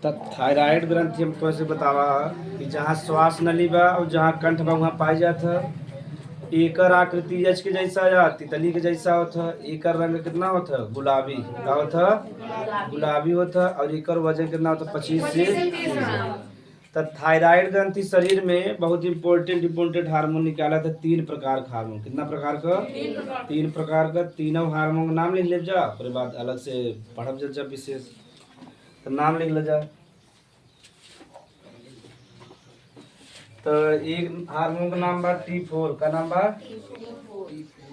Thyroid ग्रंथि हमको ऐसे बतावा कि जहाँ श्वास नली बा और जहाँ कंठ बा वहाँ पाई जात है। एकर आकृति यश के जैसा या तितली के जैसा होता है। एकर रंग कितना होता है? गुलाबी। क्या होता है? गुलाबी होता है। और एकर वजन कितना होता है? 25 से 30। तो थायराइड ग्रंथि शरीर में बहुत इंपॉर्टेंट हार्मोन निकाला था। 3 प्रकार का हार्मोन। कितना प्रकार का? 3 प्रकार का। तीनों हार्मोन का नाम लिख ले जा, फिर बाद अलग से पढ़ब जब विशेष तो नाम लिख ले जा। तो एक हार्मोन का नाम बा T4। का नाम बा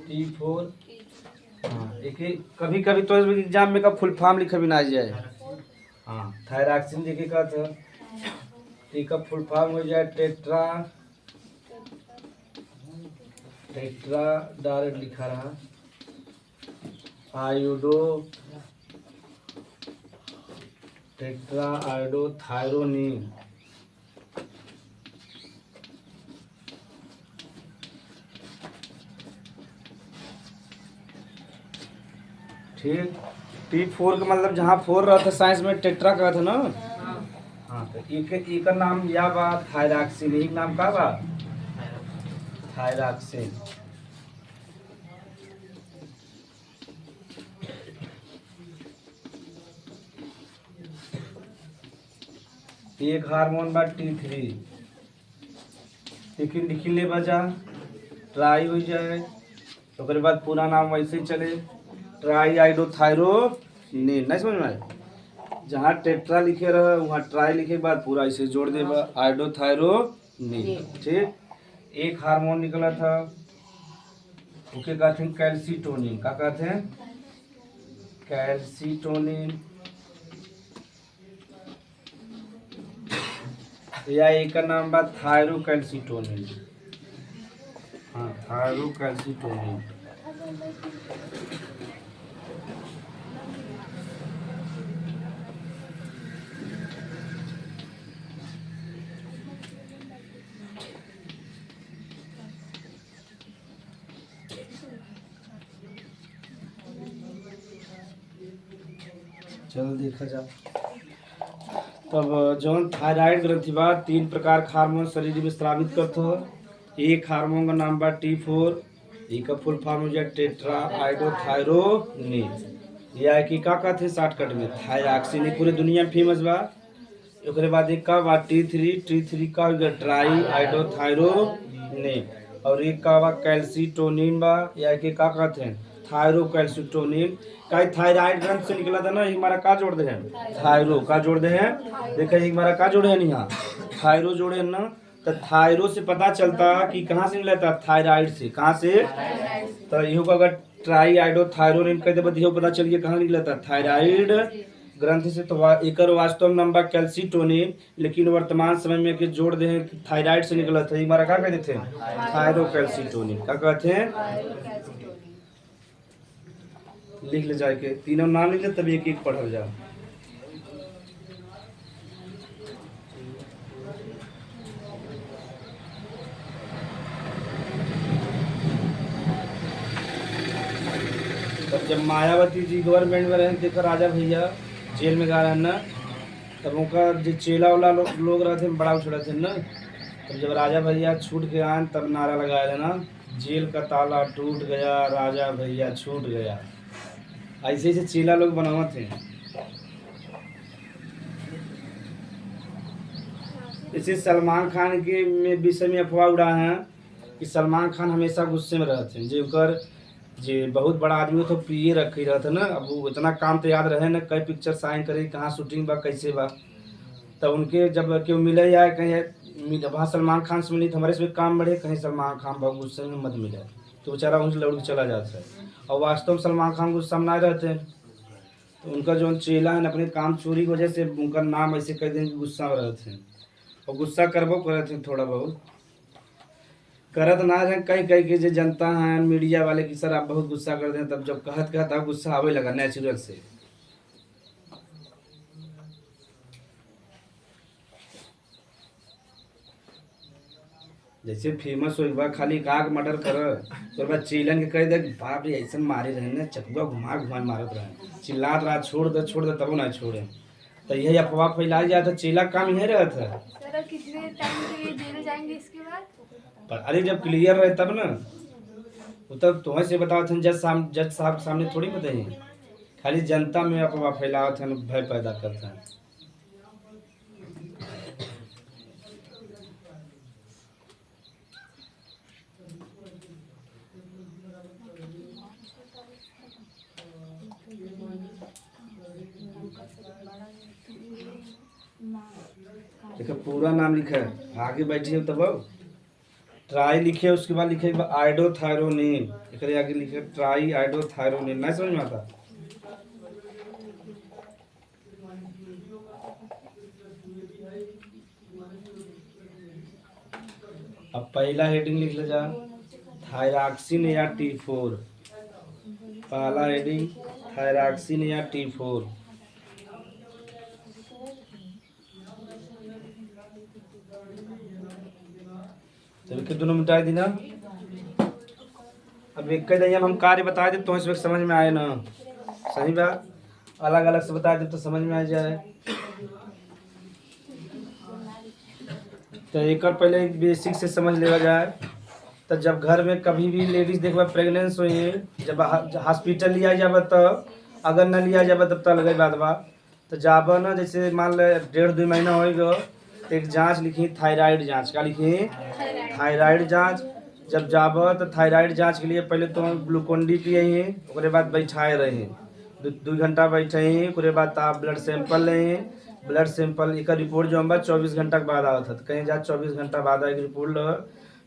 T4। हाँ, एक कभी कभी तो एग्जाम में का फुल फॉर्म लिखा भी ना आ जाए। हाँ, थायरॉक्सिन देखे का था। टी का फुल फॉर्म हो जाए टेट्रा टेट्रा डायरेक्ट लिखा रहा आयोडो टेट्रा आयोडो थायरोनिन। ठीक। T4 का मतलब जहाँ 4 रहा था साइंस में टेट्रा का था ना। हाँ, तो एक नाम या बा थायरॉक्सिन। एक नाम का बा थायरॉक्सिन। एक हार्मोन बा T3। लेकिन लिख ले बजा ट्राई हो जाए तो ओकरे बाद पूरा नाम वैसे ही चले ट्राई आइडोथायरोनिन। नहीं समझ में आए? जहाँ टेट्रा लिखे रहा वहाँ ट्राई लिखे के बाद पूरा ऐसे जोड़ देगा आइडोथायरोनिन। ठीक। एक हार्मोन निकला था ओके कहते हैं कैल्सीटोनिन। क्या कहते हैं? कैल्सीटोनिन। या एक का नाम बा थायरोकैल्सीटोनिन। हाँ, थायरोकैल्सीटोनिन। चल देखा जा। तब जौन थायराइड ग्रंथि बा 3 प्रकार का हार्मोन शरीर में स्रावित करता है। एक हार्मोन का नाम बा T4। एक का फुल फॉर्म हो जाए टेट्रा आइडोथायरोनिन। या कि का कहते हैं शॉर्टकट में थायरॉक्सिन। पूरे दुनिया में फेमस बा। ओकरे बाद एक का बा T3 का हो गया ट्राई आइडोथायरोनिन। और एक का बा कैल्सीटोनिन बा या कि का कहते हैं थायरोकैल्सीटोनिन। का थायराइड ग्रंथ से निकला था ना। ये हमारा का जोड़ दे हैं? थायरो। का जोड़ दे हैं? देखा ये हमारा का जोड़े हैं? यहाँ थायरो जोड़े हैं ना। तो थायरो से पता चलता कि कहाँ से निकला था? थायराइड से। कहाँ से? तो इहो का अगर ट्राई आइडोथायरोनिन कह देबो तो पता चलिए कहाँ निकला था? थायराइड ग्रंथि से। तो एकर वास्तव में नाम बा कैल्सीटोनिन। लेकिन वर्तमान समय में के जोड़ दे हैं थायराइड से निकला था। हमारा क्या कहते थे? थायरोकैल्सीटोनिन। क्या कहते हैं? लिख ले जाए के तीनों नाम लिख ले तब एक एक पढ़ल जा। तब जब मायावती जी गवर्नमेंट में रहे देखो राजा भैया जेल में गा रहे ना। तब उनका जो चेला वाला लोग रहते बड़ा उछड़ा थे ना। तब जब राजा भैया छूट के आए तब नारा लगाया था ना, जेल का ताला टूट गया राजा भैया छूट गया। ऐसे ऐसे चेला लोग बनावत थे। इसे सलमान खान के में विषय में अफवाह उड़ा है कि सलमान खान हमेशा गुस्से में रहते हैं। जो जे बहुत बड़ा आदमी तो प्रिय रखे रहते ना। अब वो इतना काम तो याद रहे ना कई पिक्चर साइन करे कहाँ शूटिंग बा कैसे बा। तब उनके जब क्यों मिले या कहीं वहाँ सलमान खान से मिली तो हमारे से काम बढ़े। कहीं सलमान खान बहुत गुस्से में मत मिले तो बेचारा उनसे लौट के चला जाता है। और वास्तव में सलमान खान गुस्सा में ना रहते हैं। तो उनका जो चेला है अपने काम चोरी की वजह से उनका नाम ऐसे कह दें कि गुस्सा में रहते हैं। और गुस्सा करबो करते हैं थोड़ा बहुत करत ना रहे। कई कई के जो जनता है मीडिया वाले की सर आप बहुत गुस्सा कर दें। तब जब कहत कहता गुस्सा आवे लगा नेचुरल से। जैसे फेमस हो बा खाली काग मर्डर कर तो बाद चेलन के कह दे बाप रे ऐसा मारे रहे ना चकुआ घुमा घुमा मारत रहे चिल्लात रहा छोड़ दे तब ना छोड़े। तो यही अफवाह फैलाई जाता, चेला काम यही रहता है। सर कितने टाइम के लिए जेल जाएंगे इसके बाद? पर अरे जब क्लियर रहे तब ना, वो तब तुम्हें से बताओ थे, जज साहब सामने थोड़ी बताइए, खाली जनता में अफवाह फैलावत है, भय पैदा करते हैं। देखो पूरा नाम लिखा है, आगे बैठिए तब ट्राई लिखे, उसके बाद लिखे आइडोथायरोनिन, एक आगे लिखे ट्राई आइडोथायरोनिन, नहीं समझ में आता। अब पहला हेडिंग लिख ले जा, थायरॉक्सिन या T4। पहला हेडिंग थायरॉक्सिन या T4। चल के दोनों मिटा दी ना। अब एक दिन हम कार्य बता दे तो इस वक्त समझ में आए ना, सही बात, अलग अलग से बता दे तो समझ में आ जाए। तो एक और पहले बेसिक से समझ लेगा जाए। तो जब घर में कभी भी लेडीज देखबा प्रेगनेंस हुई है, जब हॉस्पिटल लिया जाबा तो, अगर न लिया जाबा तब तक लगे बात बा, तो जाबा ना, जैसे मान ले 1.5-2 महीना होएगा तो एक जांच लिखी, थायराइड जांच का लिखी, थायराइड जांच। जब जाबा तो थायराइड जांच के लिए पहले तो ग्लूकोन डी पिए ही, उसके बाद बैठाए रहे 2 घंटा बैठे ही, उसके बाद आप ब्लड सैंपल लें, ब्लड सैंपल एक रिपोर्ट जो हम 24 घंटा के बाद आवत है, तो कहीं जा 24 घंटा बाद आएगी रिपोर्ट लो,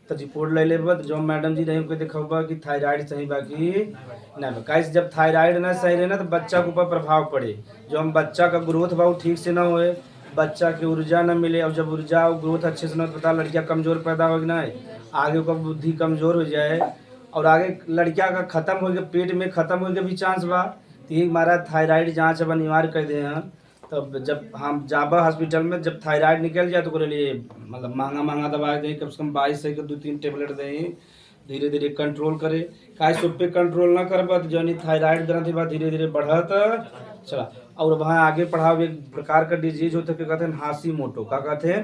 तो रिपोर्ट ले लेबा, तो जो मैडम जी रहे उनको देखा कि थायराइड सही बाकी ना, कैसे जब थायराइड ना सही रहे ना तो बच्चा के ऊपर प्रभाव पड़े, जो हम बच्चा का ग्रोथ बा ठीक से ना होए, बच्चा की ऊर्जा न मिले, और जब ऊर्जा और ग्रोथ अच्छे से ना पता, लड़कियाँ कमज़ोर पैदा होगी ना, आगे का बुद्धि कमज़ोर हो जाए, और आगे लड़कियाँ का ख़त्म हो गया, पेट में ख़त्म हो गया भी चांस बा। तो ये हमारा थायराइड जाँच अब अनिवार्य कर दे हैं। तब जब हम जाबा हॉस्पिटल में, जब थायराइड निकल जाए तो उसके लिए मतलब महंगा दवा दें, कम से कम 22 से 2-3 टेबलेट दें, धीरे धीरे कंट्रोल करे, काय सब पे कंट्रोल ना करबा तो जौन थायराइड ग्रंथि बा धीरे धीरे बढ़त चला। और वहाँ आगे पढ़ाओ एक प्रकार का डिजीज होता है, कहते हैं हाशीमोटो, क्या कहते हैं,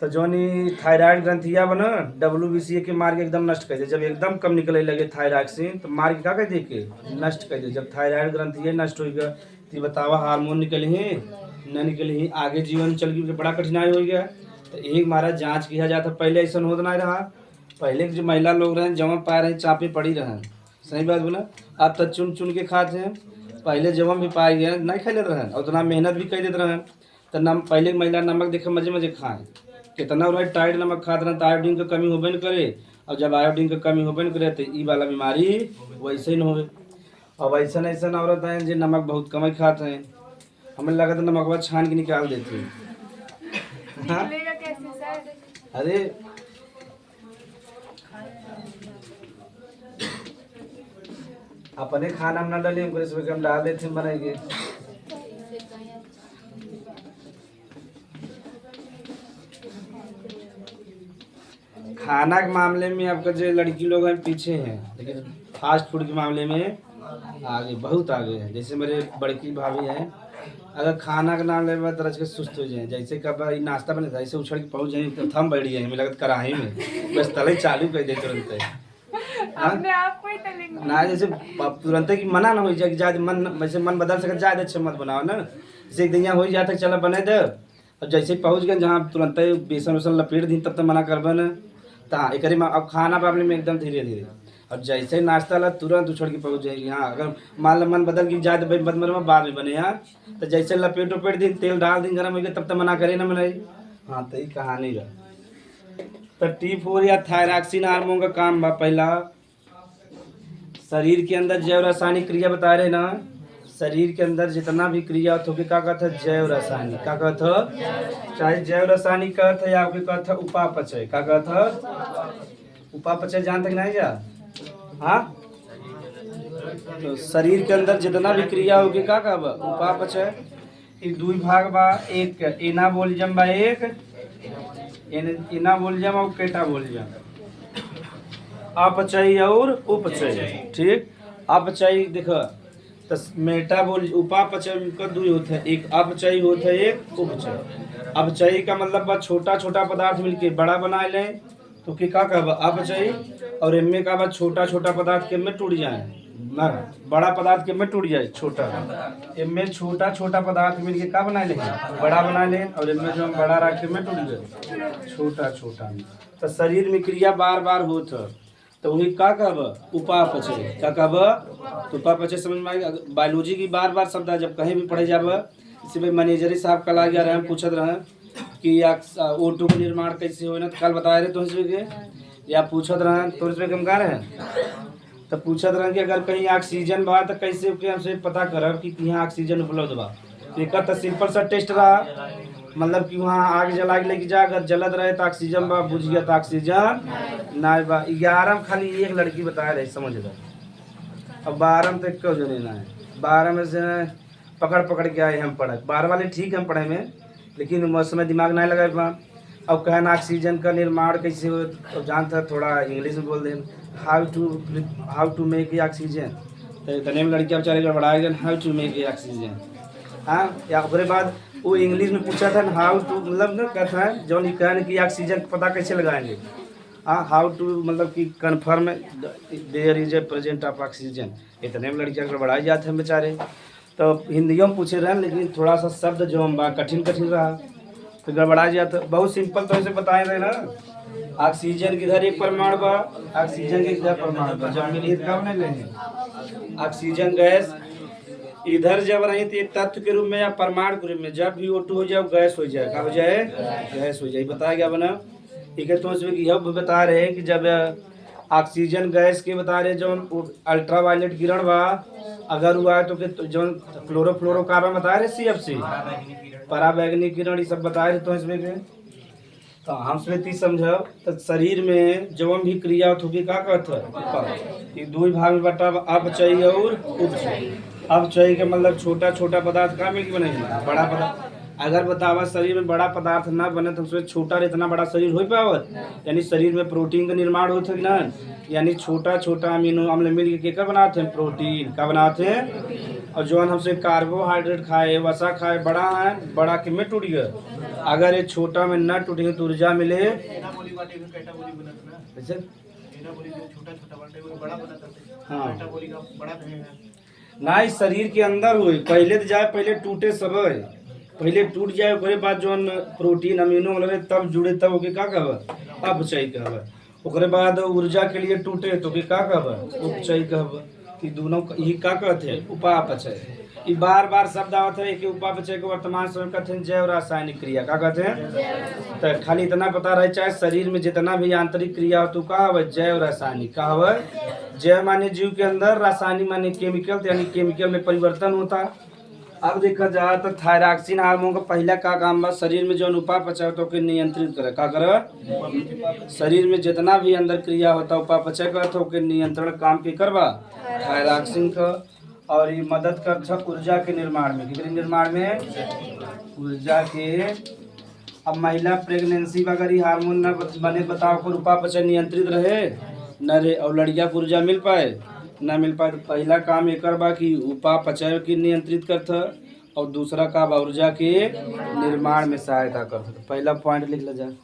तो जौन थायराइड ग्रंथिया बना WBC के मार के एकदम नष्ट कर दे, जब एकदम कम निकले लगे थायरॉक्सिन तो मार के क्या कर दे के नष्ट कर दे। जब थायराइड ग्रंथि नष्ट हो गया तो बतावा हार्मोन निकले ही न निकले ही, आगे जीवन चल गई, बड़ा कठिनाई हो गया। तो एक मारा जांच किया जाता, पहले ऐसा होता नहीं रहा, पहले के जो महिला लोग रहे जमा पा रहे चापे पड़ी रहे, सही बात बोला, अब तो चुन चुन के खाते हैं, पहले जमा भी पाए गए नहीं खा लेते रहे, और उतना मेहनत भी कर देते रहे। तो पहले महिला नमक देखे मजे मजे खाएं, कितना रहे टाइट नमक खाते रहे तो आयोडीन की कमी होबे न करे, और जब आयोडीन की कमी होबे न करे तो ई वाला बीमारी वैसे ही न हो। और ऐसा ऐसा औरत हैं जो नमक बहुत कम ही खाते हैं, हमें लगा था नमक छान के निकाल देते हैं। हाँ? कैसे सर? अरे अपने खाना में ना डालिए, हम डाल देते हैं बनाएंगे। खाना के मामले में आपका जो लड़की लोग हैं पीछे हैं, लेकिन फास्ट फूड के मामले में आगे, बहुत आगे हैं। जैसे मेरे बड़की भाभी हैं, अगर खाना का नाम लेबा तरह के सुस्त हो जाए, जैसे कब नाश्ता बने ऐसे उछल के पहुँच जाए तो थम बैठ जाए, लगत कढ़ाई में बस तले चालू कर दे तुरंत अपने आप को ही तलेंगे ना, जैसे तुरंत की मना ना हो जाए कि जा मन, वैसे मन बदल सके जा अच्छे मत बनाओ ना, जैसे एक दिन हो जाता चलो बने दे, और जैसे पहुँच गए जहाँ तुरंत बेसन वेसन लपेट दी तब तक मना करबे न, तो हाँ एक अब खाना मामले में एकदम धीरे धीरे, और जैसे नाश्ता ला तुरंत उछड़ के पहुँच जाएगी। हाँ अगर मान लो मन बदल की जाए तो भाई बदमर में बाद में बने यार, तो जैसे लपेट उपेट दिन तेल डाल दिन गर्म हो गया तब तक मना करे ना बनाई। हाँ तो ये कहानी रहा। तो T4 या थायरॉक्सिन हार्मोन का काम बा, पहला शरीर के अंदर जैव रासायनिक क्रिया बता रहे ना, शरीर के अंदर जितना भी क्रिया होता है क्या कहता है जैव रासायनिक, क्या कहता है, चाहे जैव रासायनिक कहता है या आपके कहता है उपापचय, क्या कहता है उपापचय, जानते कि नहीं जा। हाँ तो शरीर के अंदर जितना भी क्रिया होगी क्या कहब उपापचय। ये 2 भाग बा, एक एनाबोलिज्म बा, एक एनाबोलिज्म और कैटाबोलिज्म, अपचय और उपचय। ठीक, अपचय देखो तो मेटाबॉल उपापचय का दो होता है, एक अपचयी होता है, एक उपचय। अपचयी का मतलब बस छोटा छोटा पदार्थ मिलके बड़ा बना लें तो कि का कहब अपचयी, और इनमें का बस छोटा छोटा पदार्थ के में टूट जाए ना, बड़ा पदार्थ के में टूट जाए छोटा, इनमें छोटा छोटा पदार्थ मिलके का बना ले बड़ा बना ले, और इनमें जो हम बड़ा रख के में टूट गए छोटा छोटा। तो शरीर में क्रिया बार बार होत है, तो वही का कहब उपापचय। का कहब तो उपापचय समझ में आई। बायोलॉजी की बार बार शब्द है, जब कहीं भी पढ़े जाब, इसी में मैनेजरी साहब कल आ गया रहे, हम पूछत रहे कि O2 का निर्माण कैसे हो, ना तो कल बताए रहे तो इसमें के, या पूछत रहे तो इसमें हम कह रहे तो पूछत रहे कि अगर कहीं ऑक्सीजन बा तो कैसे के हमसे पता करब कि यहाँ ऑक्सीजन उपलब्ध बा। तो एक तो सिंपल सा टेस्ट रहा, मतलब कि वहाँ आग जला के लेके जा, अगर जलत रहे तो ऑक्सीजन बा, बुझ गया तो ऑक्सीजन ना बा। 11 में खाली एक लड़की बताया रहे, समझ लो। अब 12 में तो क्यों जो नहीं है, 12 में से पकड़ पकड़ के आए हम पढ़े, 12 वाले ठीक हम पढ़े में, लेकिन उस समय दिमाग नहीं लगा पा। अब कहना ऑक्सीजन का निर्माण कैसे हो, तो जानता थोड़ा इंग्लिश में बोल दें, हाउ टू मेक ऑक्सीजन, तो इतने में लड़कियाँ बेचारे गड़बड़ा गए, हाउ टू मेक ऑक्सीजन। हाँ, या उसके बाद वो इंग्लिश में पूछा था हाउ टू, मतलब ना कहता है जो कहन कि ऑक्सीजन पता कैसे लगाएंगे। हाँ, हाउ टू मतलब कि confirm there is a present of oxygen, इतने में लड़कियाँ गड़बड़ाई जाते हैं बेचारे। तो हिंदियों में पूछे रहे, लेकिन थोड़ा सा शब्द जो हम कठिन कठिन रहा तो गड़बड़ा जाता। बहुत सिंपल तो ऐसे बताए रहे ना, ऑक्सीजन किधर एक परमाणु बा, ऑक्सीजन के किधर परमाणु बा, जब मिली कब नहीं लेंगे ऑक्सीजन गैस इधर जब रही थी तत्व के रूप में या परमाणु के रूप में, जब भी O2 हो जाए गैस हो जाए, क्या हो जाए गैस हो जाए। बताया गया बना, ठीक है। तो इसमें यह बता रहे हैं कि जब ऑक्सीजन गैस के बता रहे जो अल्ट्रा वायलेट किरण बा अगर हुआ है तो जो क्लोरोफ्लोरोकार्बन बता रहे CFC, पराबैंगनी किरण ये सब बताए रहे। तो इसमें के तो हम स्मृति समझो तो शरीर में जब भी क्रिया होगी का कहते हैं, दो भाग में बटा अपचयी और उपचयी। अपचयी के मतलब छोटा छोटा पदार्थ का मिलकर बनेगा बड़ा पदार्थ। अगर बतावा शरीर में बड़ा पदार्थ ना बने तो उसमें छोटा इतना बड़ा शरीर हो पावत, यानी शरीर में प्रोटीन का निर्माण होता है ना, यानी छोटा छोटा अमीनो अम्ल मिल के क्या बनाते हैं, प्रोटीन का बनाते हैं। और जो हमसे कार्बोहाइड्रेट खाए वसा खाए बड़ा है, बड़ा के में टूट गया, अगर ये छोटा में न टूटे तो ऊर्जा मिले। हाँ ना, इस शरीर के अंदर हुए पहले तो जाए, पहले टूटे सब, पहले टूट जाए उसके बाद जो प्रोटीन अमीनो अम्ल तब जुड़े, तब ओके का कहब अपचयी कहब। ओकरे बाद ऊर्जा के लिए टूटे तो के का कहब उपचयी कहब। कि दोनों ही का कहते हैं उपापचय। ये बार बार शब्द आवत है कि उपापचय को वर्तमान समय कहते हैं जैव रासायनिक क्रिया, का कहते हैं। तो खाली इतना पता रहे चाहे शरीर में जितना भी आंतरिक क्रिया हो तो का हवे जैव रासायनिक, का हवे जैव माने जीव के अंदर, रासायनिक माने केमिकल, यानी केमिकल में परिवर्तन होता। अब देखा जाए तो थायरॉक्सिन हार्मोन का पहला का काम बा शरीर में जो उपापचय होता है नियंत्रित करे, का करे शरीर में जितना भी अंदर क्रिया होता है उपापचय करता है नियंत्रण काम के करवा थायरॉक्सिन का। और ये मदद करता ऊर्जा के निर्माण में, कितने निर्माण में ऊर्जा के। अब महिला प्रेगनेंसी में अगर ये हार्मोन न बने बताओ को उपापचय नियंत्रित रहे न रहे और लड़किया को ऊर्जा मिल पाए ना मिल पाए, तो पहला काम एक बा कि उपापचय की नियंत्रित करता और दूसरा का बा ऊर्जा के निर्माण में सहायता करता। तो पहला पॉइंट लिख ला जाए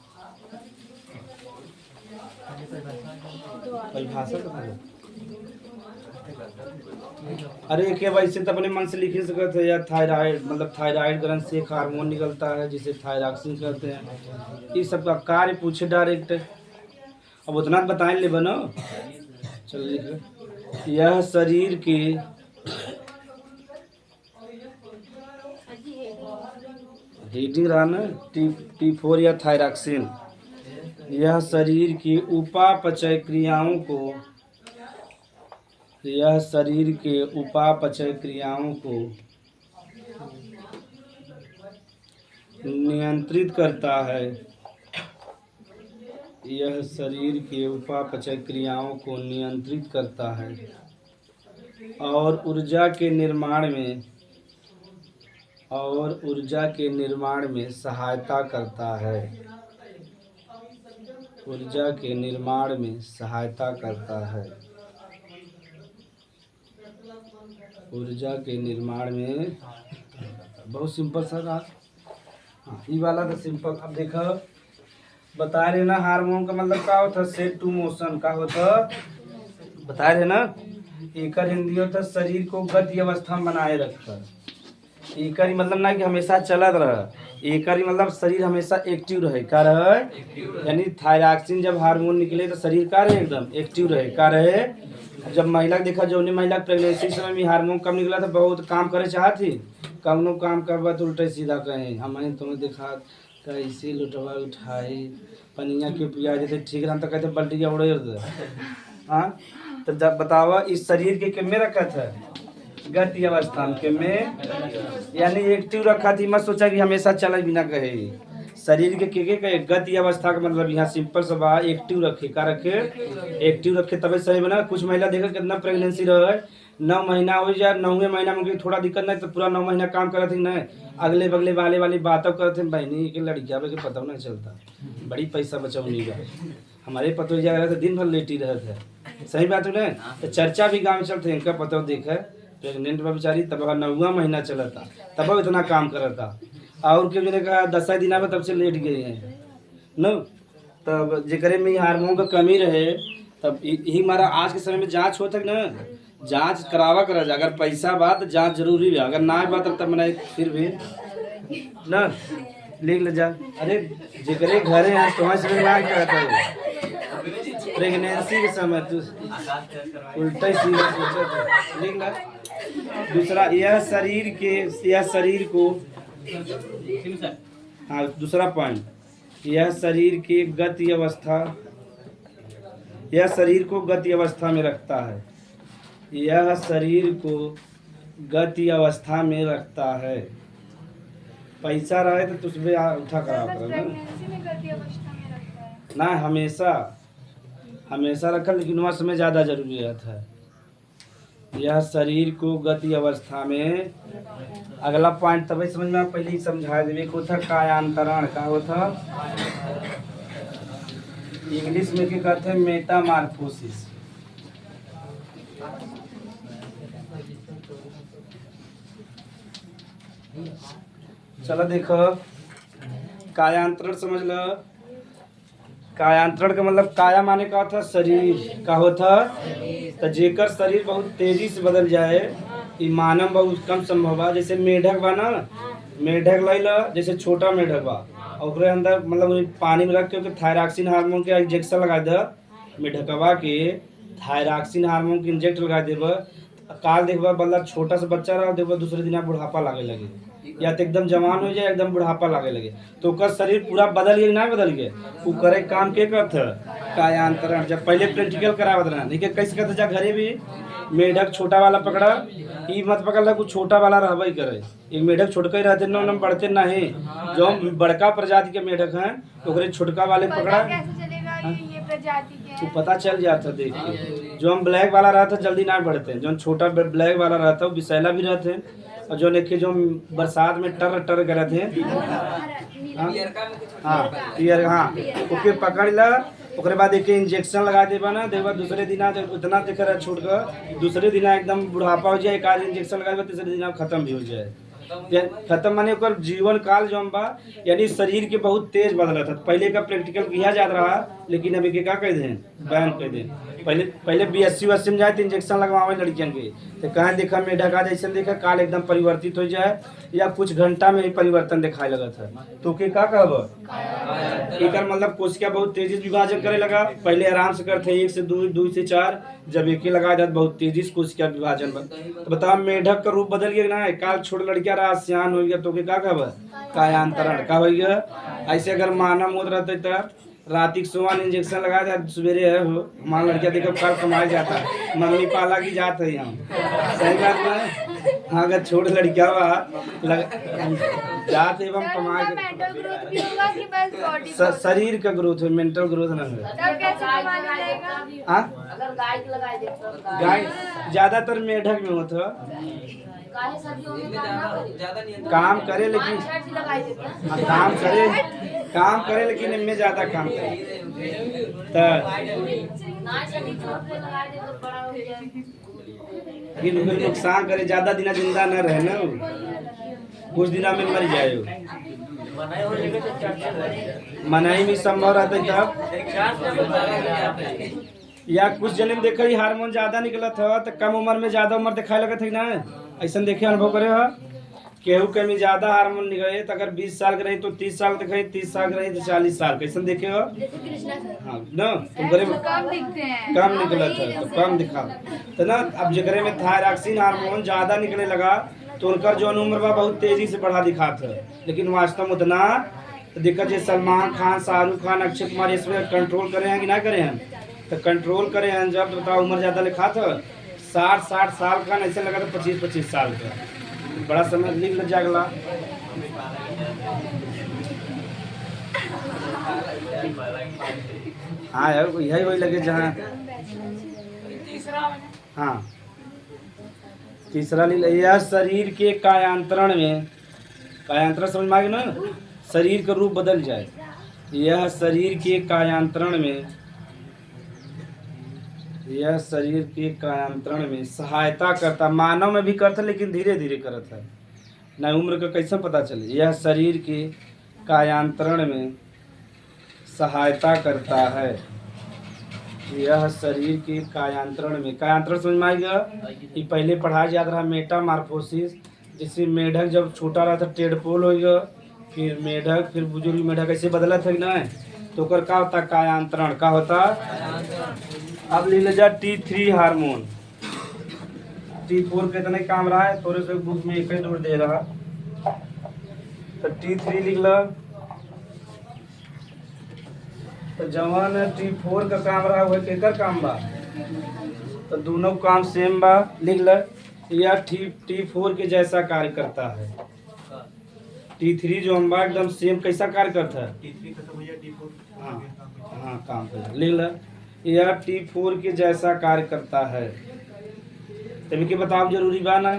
परिभाषा का। अरे क्या भाई इसे तो अपने मन से लिख ही सकते हैं या थायराइड, मतलब थायराइड ग्रंथ से एक हार्मोन निकलता है जिसे थायरॉक्सिन कहते हैं। इस सब का कार्य पूछे डायरेक्ट, अब उतना बताए ले बनो। चलो लिख, यह शरीर के हीटिंग रहा ना T4 या थायरॉक्सिन, यह शरीर की उपापचय क्रियाओं को, यह शरीर के उपापचय क्रियाओं को नियंत्रित करता है, यह शरीर के उपापचय क्रियाओं को नियंत्रित करता है और ऊर्जा के निर्माण में सहायता करता है, ऊर्जा के निर्माण में सहायता करता है। ऊर्जा के निर्माण में बहुत सिंपल सर। हाँ ये वाला तो सिंपल। अब देखो बता रहे ना हार्मोन का मतलब क्या होता है, सेट टू मोशन का होता, बता रहे ना। एक हिंदी होता शरीर को गति अवस्था में बनाए रखकर। एक मतलब ना कि हमेशा चलत रहे, एक मतलब शरीर हमेशा एक्टिव रहे का रहे, यानी थायरॉक्सिन जब हार्मोन निकले तो शरीर का रहे एकदम एक्टिव रहे का रहे। जब महिला देखा जो महिला प्रेगनेंसी समय में हार्मोन कम निकला था बहुत काम करे चाहती, कौनो काम करवा तो उल्टे सीधा कहें हमें तुम्हें देखा कैसे लुटवा उठाए पनिया के पिया जैसे ठीक रहा तो कहते बल्टिया उड़े। हाँ तो जब बतावा इस शरीर के में रखा था गति अवस्था में, यानी एक्टिव रखा थी। मत सोचा कि हमेशा चले बिना कहे। शरीर के कहे गति अवस्था का मतलब यहाँ सिंपल सा बात, एक्टिव रखे का रखे, एक्टिव रखे तभी सही बना। कुछ महिला देखा कितना प्रेगनेंसी रहे 9 महीना हो जाए, 9वें महीना में थोड़ा दिक्कत नहीं तो पूरा 9 महीना काम करे थे नहीं, अगले बगले वाले वाली बातों करते बहनी के लड़किया के पता नहीं चलता, बड़ी पैसा बचौनी का। हमारे पतो जा रहे थे दिन भर लेटी रहे थे, सही बात है ना। तो चर्चा भी गाँव में चलते इनका पता देखे प्रेगनेंट बा बेचारी, तब 9वां महीना चला था तब इतना काम कर था। और क्यों ने कहा 10 दिन में तब से लेट गए हैं न। तब जेकरे में हार्मोन का कमी रहे तब यही हमारा आज के समय में जांच होता है ना, जांच करावा करा जा। अगर पैसा बात जांच जरूरी है, अगर ना बात तब मैंने फिर भी न लिख ले जा। अरे जेकरे घरे हैं तुम्हारे समय में क्या कहता है प्रेगनेंसी के समय तू उल्टा सीधा सोचा लिख ला। दूसरा यह शरीर को हाँ दूसरा पॉइंट, यह शरीर के गति अवस्था, यह शरीर को गति अवस्था में रखता है, यह शरीर को गति अवस्था में रखता है। पैसा रहे तो तुझे उठा करा ना, हमेशा रखा, लेकिन वह समय ज़्यादा जरूरी रहता है। यह शरीर को गति अवस्था में, अगला पॉइंट तभी समझ में आप पहले ही समझा देवे को था कायांतरण का होता, इंग्लिश में क्या कहते हैं मेटामार्फोसिस। चलो देखो कायांतरण समझ लो। कायांतरण का मतलब काया माने का होता शरीर का होता, तो जेकर शरीर बहुत तेजी से बदल जाए ये मानव बहुत कम संभव है। जैसे मेढक बा ना, मेढक लै ला, जैसे छोटा मेढक बा और अंदर मतलब पानी में रख के थायरॉक्सिन हार्मोन के इंजेक्शन लगा दे, मेढकवा के थायरॉक्सिन हार्मोन के इंजेक्ट लगा देब, काल देखबा बल्ला छोटा सा बच्चा रहा देखबा दूसरे दिन बुढ़ापा लागे लगे, या तो एकदम जवान हो जाए एकदम बुढ़ापा लागे लगे। तो उसका शरीर पूरा बदल गया ना बदल गया, वो करे काम के करता कायांतरण। जब पहले प्रैक्टिकल करावत रहा लेकिन कैसे करते जा घरे भी मेढक छोटा वाला पकड़ा, ई मत पकड़ कुछ छोटा वाला रहबे करे। एक मेढक छोटका ही रहते न बढ़ते ना है, जो बड़का प्रजाति के मेढक हैं ओकरे छोटका वाले पकड़ा ये प्रजाति तो पता चल जाता देख के। जो हम ब्लैक वाला रहता जल्दी ना बढ़ते हैं, जो छोटा ब्लैक वाला रहता है वो विषैला भी रहते हैं, और जो देखे जो बरसात में टर टर करे थे हाँ ओके पकड़ ला, ओकरे बाद एक इंजेक्शन लगा देबा ना, देबा दूसरे दिन उतना देख रहा छोड़ कर दूसरे दिन एकदम बुढ़ापा हो जाए, एक आध इंजेक्शन लगा देबा तीसरे दिन खत्म भी हो जाए। खत्म माने ओकर जीवन काल जो बा, यानी शरीर के बहुत तेज बदला था। पहले का प्रैक्टिकल किया जा रहा लेकिन अभी के क्या कह दें बैन कर दें। पहले BSc में जाए तो इंजेक्शन लगवावे लड़कियों के, तो कहाँ देखा मेढक आज ऐसा देखा काल एकदम परिवर्तित हो जाए या कुछ घंटा में ही परिवर्तन दिखाए लगा था। तो के का कहब एक मतलब कोशिका बहुत तेजी से विभाजन करे लगा। पहले आराम से करते 1 से 2 2 से 4, जब एक ही लगा जाता बहुत तेजी से कोशिका विभाजन बन। तो बताओ मेढक का रूप बदल गया ना, काल छोट लड़किया रहा सियान हो गया, तो के का कहब कायांतरण का हो गया। ऐसे अगर मानव मोद रहते तो रात सुबह इंजेक्शन लगा था सवेरे है हो मान लड़किया देखो कल कमाए जाता मम्मी पाला की जात है यहाँ, सही बात है। हाँ अगर छोट लड़किया जात एवं कमाए शरीर का ग्रोथ है, मेंटल ग्रोथ ना है। गाय ज्यादातर मेढक में होता काम करे लेकिन काम करे लेकिन इनमें ज्यादा काम करे लेकिन कोई नुकसान करे, ज्यादा दिन जिंदा न रहे ना, कुछ दिना में मर जाए। मनाई में संभव रहते तब, या कुछ जन्म देखे ही हार्मोन ज्यादा निकलत है तो कम उम्र में ज्यादा उम्र दिखाए लगत है ना, ऐसा देखे अनुभव करे हो। केहू के में ज्यादा हार्मोन निकले तो अगर 20 साल के रही तो 30 साल दिखाई, 30 साल के रही तो 40 साल, कैसे देखे हो। हाँ ना, तुम करे कम दिखते हैं, कम निकलत है तो कम दिखा तो ना। अब जगरे में थायरॉक्सिन हार्मोन ज्यादा निकले लगा तो उनका जो उम्र बा बहुत तेजी से बढ़ा दिखात है, लेकिन वास्तव में उतना तो दिक्कत है। सलमान खान, शाहरुख खान, अक्षय कुमार इसमें कंट्रोल करे हैं कि ना करे हैं, तो कंट्रोल करे हैं जब तो बताओ उम्र ज्यादा लिखा था 60 साल का, ऐसे लगा था 25 साल का, बड़ा समय लिख लग जागला। हाँ यार यही वही लगे जहाँ। हाँ तीसरा लीला, यह शरीर के कायांतरण में, कायांतरण समझ में आ गया ना, शरीर का रूप बदल जाए। यह शरीर के कायांतरण में, यह शरीर के कायांतरण में सहायता करता। मानव में भी करता लेकिन धीरे धीरे करता है ना, उम्र का कैसे पता चले। यह शरीर के कायांतरण में सहायता करता है। यह शरीर के कायांतरण में, कायांतरण समझ में आएगा। ये पहले पढ़ाया जाता रहा मेटामार्फोसिस, जिसमें मेढक जब छोटा रहा था टेढ़पोल होगा, फिर मेढक, फिर बुजुर्ग मेढक ऐसे बदला था ना, तो ओकर का होता कायांतरण, का होता। अब ले जा T3 हार्मोन, T4 कितने काम रहा है थोड़े से बुक में एक ही जोड़ दे रहा, तो T3 लिख लो। तो जवान T4 का काम रहा वह केकर काम बा, तो दोनों काम सेम बा, लिख ल। यह T4 के जैसा कार्य करता है। T3 जो हम बा एकदम सेम कैसा कार्य करता है। हाँ हाँ काम करता, लिख ल। यह T4 के जैसा कार्य करता है, तभी के बताओ जरूरी बा ना।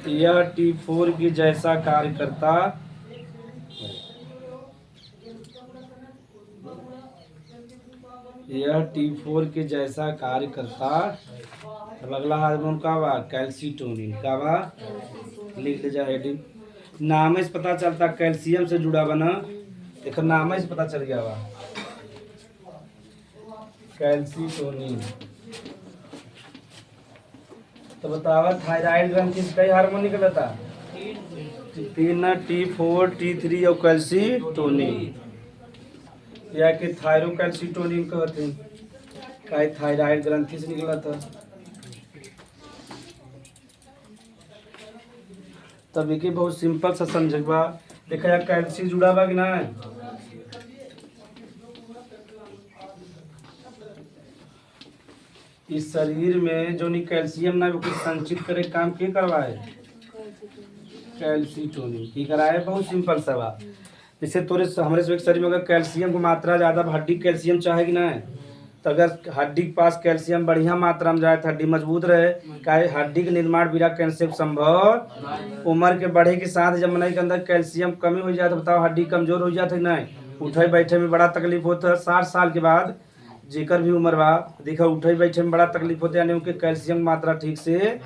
यह T4 के जैसा कार्य करता, यह T4 के जैसा कार्य करता। अब अगला हार्मोन का बा कैल्सीटोनिन, का बा लिख ले जा हेडिंग। नाम से पता चलता कैल्शियम से जुड़ा बना, देखो नाम से पता चल गया बा कैल्सीटोनिन। तो बतावा थायराइड ग्रंथि से कई हार्मोन निकलता, 3 T4, T3 और कैल्सीटोनिन, या कि थायरोकैल्सीटोनिन कहते हैं, का थायराइड ग्रंथि से निकला था। तब एक बहुत सिंपल सा समझबा, देखा या कैल्सी जुड़ा बा कि ना। इस शरीर में जो नहीं कैल्शियम ना वो कुछ संचित करे काम के करवाए, कैल्सीटोनिन की कराए। बहुत सिंपल सा बात, जैसे तोरे हमारे शरीर में अगर कैल्शियम की मात्रा ज़्यादा, हड्डी कैल्शियम चाहे कि ना, तो अगर हड्डी के पास कैल्शियम बढ़िया मात्रा में जाए तो हड्डी मजबूत रहे। काहे हड्डी के निर्माण बिना कैल्शियम संभव। उम्र के बढ़े के साथ जब मनई के अंदर कैल्शियम कमी हो जाए तो बताओ हड्डी कमजोर हो जाते नहीं, उठे बैठे में बड़ा तकलीफ होता है। 60 साल के बाद जेकर भी उम्र बा देखा उठे बैठे में बड़ा तकलीफ होता है, यानी उनके कैल्शियम मात्रा ठीक से,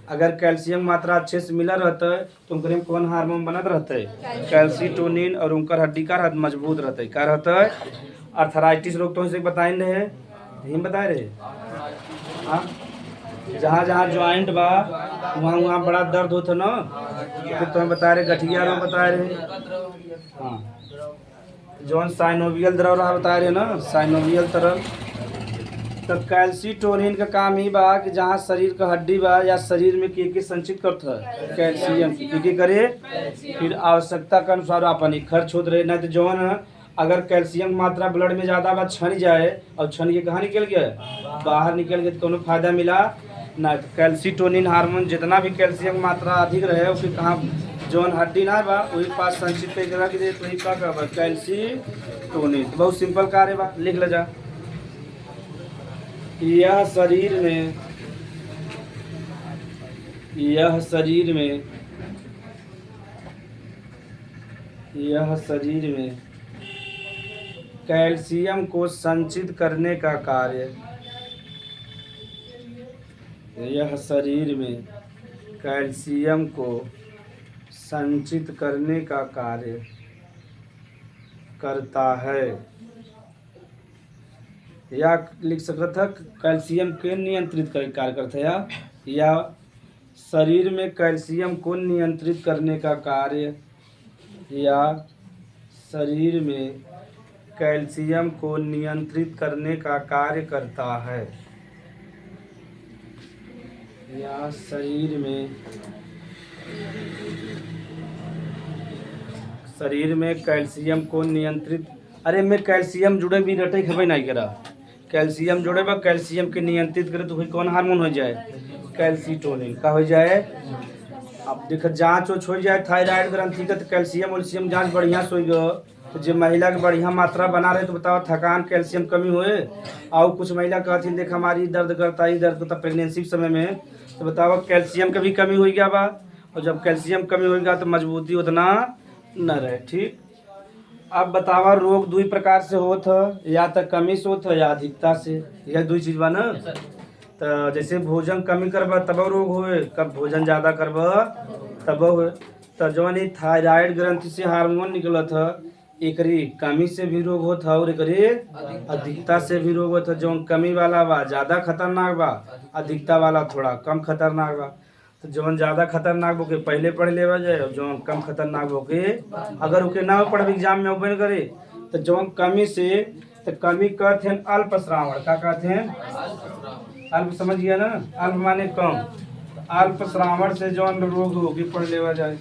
अगर कैल्शियम मात्रा अच्छे से मिला रहता है तो उनके में कौन हार्मोन बनत रहता है, कैल्सीटोनिन, और उनका हड्डी का मजबूत रहता है। क्या रहता है, अर्थराइटिस रोग तो इसे बताए रहे, यही बताए रहे। हाँ जहाँ जहाँ ज्वाइंट बा वहाँ वहाँ बड़ा दर्द होता ना, फिर तुम्हें बता रहे गठिया रोग बता रहे। हाँ जौन साइनोवियल द्रव रहा बता रहे ना, साइनोवियल तरह। तो कैल्सीटोनिन का काम ही बा कि जहाँ शरीर का हड्डी बा या शरीर में के संचित करता है कैल्शियम की करे, फिर आवश्यकता के अनुसार अपन खर्च होते रहे। नहीं तो जौन अगर कैल्शियम मात्रा ब्लड में ज़्यादा बा छन जाए और छन के कहाँ निकल गया, बाहर निकल गया, तो कोनो फायदा मिला ना। तो कैल्सीटोनिन हार्मोन जितना भी कैल्शियम मात्रा अधिक रहे उसके कहाँ जौन हड्डी ना बा वही पास संचित करके रख दे, तो का कहबा कैल्सीटोनिन। बहुत सिंपल कार्य बा, लिख ले जा। यह शरीर में, यह शरीर में, यह शरीर में कैल्शियम को संचित करने का कार्य, यह शरीर में कैल्शियम को संचित करने का कार्य करता है। या लिख सकता था कैल्शियम के नियंत्रित कर कार्य करता है, या शरीर में कैल्शियम को नियंत्रित करने का कार्य, या शरीर में कैल्शियम को नियंत्रित करने का कार्य करता है, या शरीर में कैल्शियम को नियंत्रित। अरे मैं कैल्शियम जुड़े भी रटे खबे नहीं करा, कैल्शियम जुड़े बा कैल्शियम के नियंत्रित करे तो कौन हार्मोन हो जाए, कैल्सीटोनिन का हो जाए। अब देख जाँच उच हो जाए थायराइड ग्रंथि का, तो कैल्शियम वैल्शियम जाँच बढ़िया से हो गए, तो जो महिला के बढ़िया मात्रा बना रहे तो बताओ थकान कैल्शियम कमी होए। और कुछ महिला कहती देख हमारी दर्द करता ही दर्द करता प्रेगनेंसी के समय में, तो बताओ कैल्शियम का भी कमी हो गया बा, और जब कैल्शियम कमी होगा तो मजबूती उतना न रहे। ठीक, अब बतावा रोग दो प्रकार से होत है, या तो कमी से होत है या अधिकता से, यह दो चीज बा ना। तो जैसे भोजन कमी करबा तब रोग होए, कब भोजन ज़्यादा करबा तब होए। तो जौन ये थायराइड ग्रंथि से हार्मोन निकलत है, एकरी कमी से भी रोग होता है और एकरी अधिकता से भी रोग होता है। जौन कमी वाला बा ज़्यादा खतरनाक बा, अधिकता वाला थोड़ा कम खतरनाक बा। तो जौन ज़्यादा खतरनाक होके पहले पढ़ लेवा जाए, और जौन कम खतरनाक होके अगर ओके ना पढ़ एग्जाम में ओपन करे, तो जौन कमी से, तो कमी कहते हैं अल्प श्रावण, का कहते हैं अल्प, समझ गया ना, अल्प माने कम, अल्प श्रावण से जौन रोग होगी पढ़ लेवा जाए।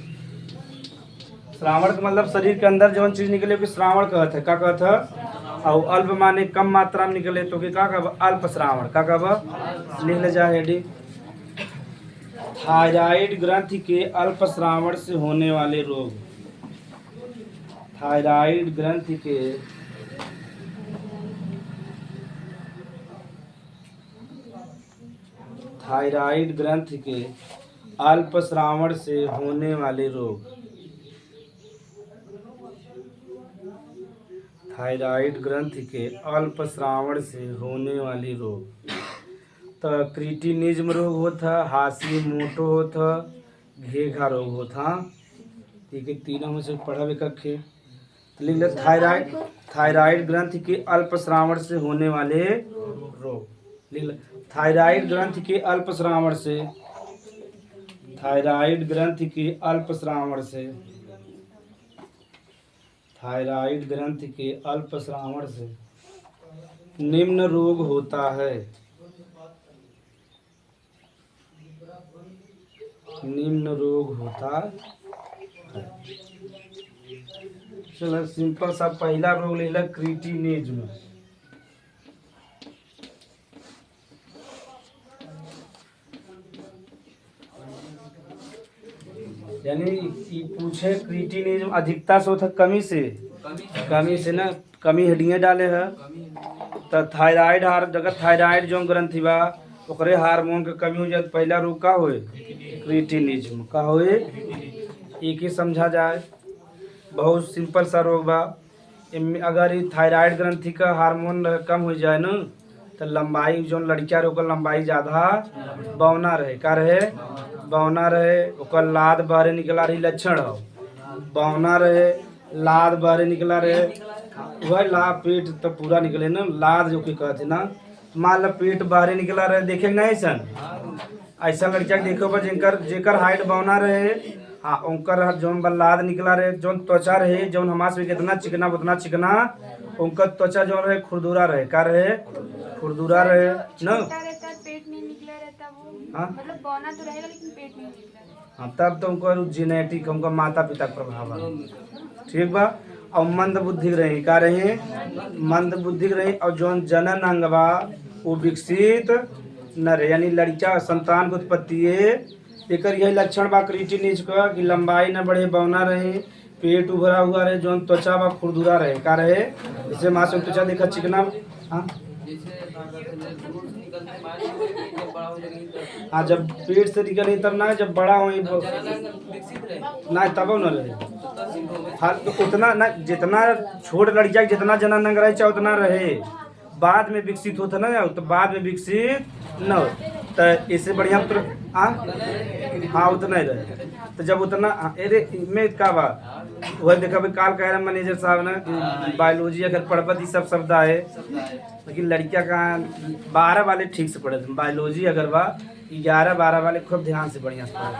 श्रावण का मतलब शरीर के अंदर जौन चीज निकले कि श्रावण कहते हैं, का कहते हैं। और अल्प माने कम मात्रा में निकले तो का कहब अल्प श्रावण, का कहब लिख ले जा हेडी। थायराइड ग्रंथि के अल्प श्रावण से होने वाले रोग, थायराइड ग्रंथि के थायराइड ग्रंथि के अल्प श्रावण से होने वाले रोग, थायराइड ग्रंथि के अल्प श्रावण से होने वाली रोग। तो क्रिटिनिज्म रोग होता, हासी मोटो होता, घेघा रोग होता। ठीक है, तीनों में से पढ़ा भी कखे तो लिख ले थायराइड ग्रंथि के अल्प श्रावण से होने वाले रोग। लिख ले थायराइड ग्रंथि के अल्प श्रावण से, थायराइड ग्रंथि के अल्प श्रावण से, थायराइड ग्रंथि के अल्प श्रावण से निम्न रोग होता है, निम्न रोग होता है। चलो सिंपल सा पहला रोग ले ला क्रिटिनिज्म। यानी पूछे क्रिटिनिज्म अधिकता से होता कमी से, कमी से ना, कमी हड्डियाँ डाले है। तो थायराइड अगर थायराइड जो ग्रंथि बा ओकरे हार्मोन के कमी हो जाए, पहला रोग का होए क्रिटिनिज्म, का होए। एक ही समझा जाए, बहुत सिंपल सा रोग बा। अगर ये थायराइड ग्रंथि का हार्मोन कम हो जाए ना, तो लंबाई जो लड़किया रहे ओकर लंबाई ज़्यादा बौना रहे, का रहे बौना रहे, ओकर लाद बाहरे निकला रही लक्षण हो, बौना रहे, लाद बाहरे निकला रहे, वह ला पेट तो पूरा निकले ना, लाद जो कि कहते ना, मान लो पेट बाहरे निकला रहे, देखे ना ऐसा ऐसा लड़किया के देखो बा जेकर हाइट बौना रहे, हाँ उनकर जौन लाद निकला रहे, जौन त्वचा रहे, जौन हमारे से कितना चिकना उतना चिकना, उनका त्वचा जो रहे खुरदुरा रहे, का रहे खुरदुरा रहे ना। पेट नहीं निकला रहता वो, हाँ मतलब बौना तो रहेगा लेकिन पेट नहीं निकला रहता। हाँ, तब तो उनको जेनेटिक, उनका माता पिता का प्रभाव है। ठीक बा। और मंद बुद्धि रही, का रहे मंद बुद्धि रही, और जौन जनन अंग बा वो विकसित न रहे, यानी लड़का संतान की उत्पत्ति एक यही लक्षण बा क्रिटिनिज्म का कि लंबाई न बढ़े, बौना रहे, पेट उभरा हुआ रहे, जौन त्वचा बा खुरदुरा रहे, का रहे जैसे मासूम त्वचा देखा चिकना। हाँ हाँ, जब पेट से निकले तब ना, जब बड़ा हो ना तब न रहे। हाँ तो उतना ना, जितना छोट लड़किया जितना जनन अंग रहे चाहे उतना रहे, बाद में विकसित होता ना, तो बाद में विकसित न हो। तो इससे बढ़िया हाँ हाँ उतना ही रहे। तो जब उतना अरे में का बा वह देखा भाई काल कह रहे मैनेजर साहब ना कि बायोलॉजी अगर पढ़बत ये सब शब्द आए, लेकिन लड़कियां कहाँ 12 वाले ठीक से पढ़े थे, बायोलॉजी अगर बा 11-12 वाले खूब ध्यान से बढ़िया से पढ़े।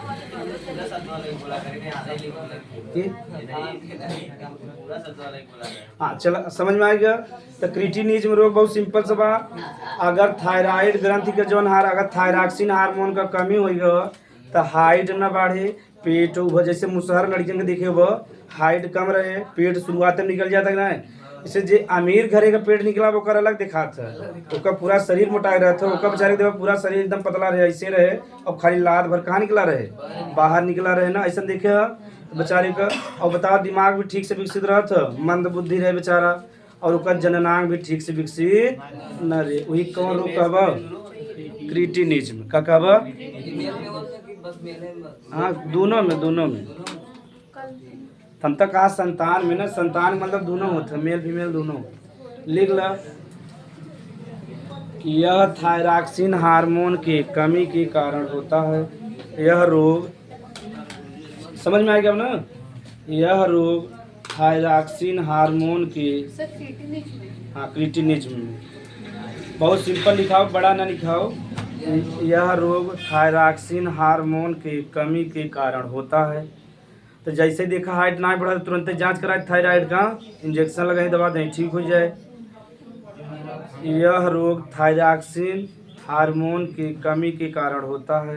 हाँ चलो समझ में आ गया। तो क्रिटिनिज्म रोग बहुत सिंपल सा बा। अगर थायराइड ग्रंथि के जौन अगर थायरॉक्सिन हार्मोन का कमी हो गया तो हाइट न बढ़े, पेट जैसे मुसहर लड़कियों के देखे वो हाइट कम रहे, पेट शुरुआत में निकल जाता है ना। इसे जे अमीर घरे का पेट निकला वो कर अलग दिखा था, उसका पूरा शरीर मोटा रहा था, उसका बेचारे देखो पूरा शरीर एकदम पतला रहे ऐसे रहे, और खाली लात भर कहाँ निकला रहे, बाहर निकला रहे ना ऐसा देखे तो बेचारे का। और बताओ दिमाग भी ठीक से विकसित रहा था, मंद बुद्धि रहे बेचारा, और उसका जननांग भी ठीक से विकसित न रहे। वही कौन रोग कहब क्रिटिनिज्म का कहब। हाँ दोनों में हम तक कहा संतान में ना, संतान मतलब दोनों होते मेल फीमेल दोनों। लिख ला कि यह थायरॉक्सिन हार्मोन की कमी के कारण होता है। यह रोग समझ में आ गया ना, यह रोग थायरॉक्सिन हार्मोन के हाँ क्रिटिनिज्म में बहुत सिंपल लिखाओ, बड़ा ना लिखाओ। यह रोग थायरॉक्सिन हार्मोन के कमी के कारण होता है। तो जैसे देखा हाइट ना बढ़ा तो तुरंत जांच कराए थायराइड का, इंजेक्शन लगाए, दवा दें, ठीक हो जाए। यह रोग थायरॉक्सिन हार्मोन की कमी के कारण होता है,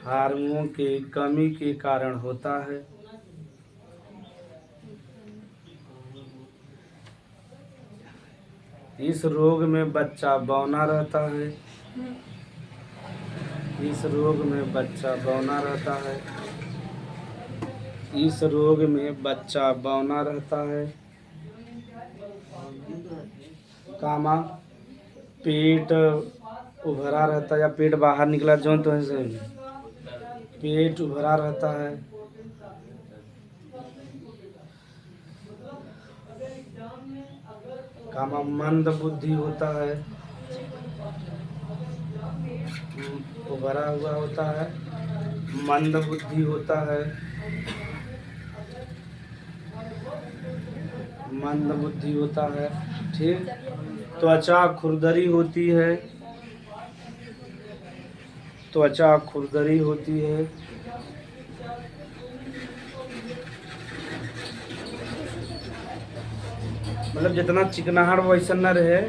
हार्मोन की कमी के कारण होता है। इस रोग में बच्चा बौना रहता है, इस रोग में बच्चा बौना रहता है, इस रोग में बच्चा बौना रहता है। कामा पेट उभरा रहता है या पेट बाहर निकला जो तो है, पेट उभरा रहता है। कामा मंद बुद्धि होता है, उभरा हुआ होता है, मंद बुद्धि होता है, मंद बुद्धि होता है। ठीक, त्वचा खुरदरी होती है, त्वचा खुरदरी होती है। मतलब जितना चिकनाहट वैसा न रहे,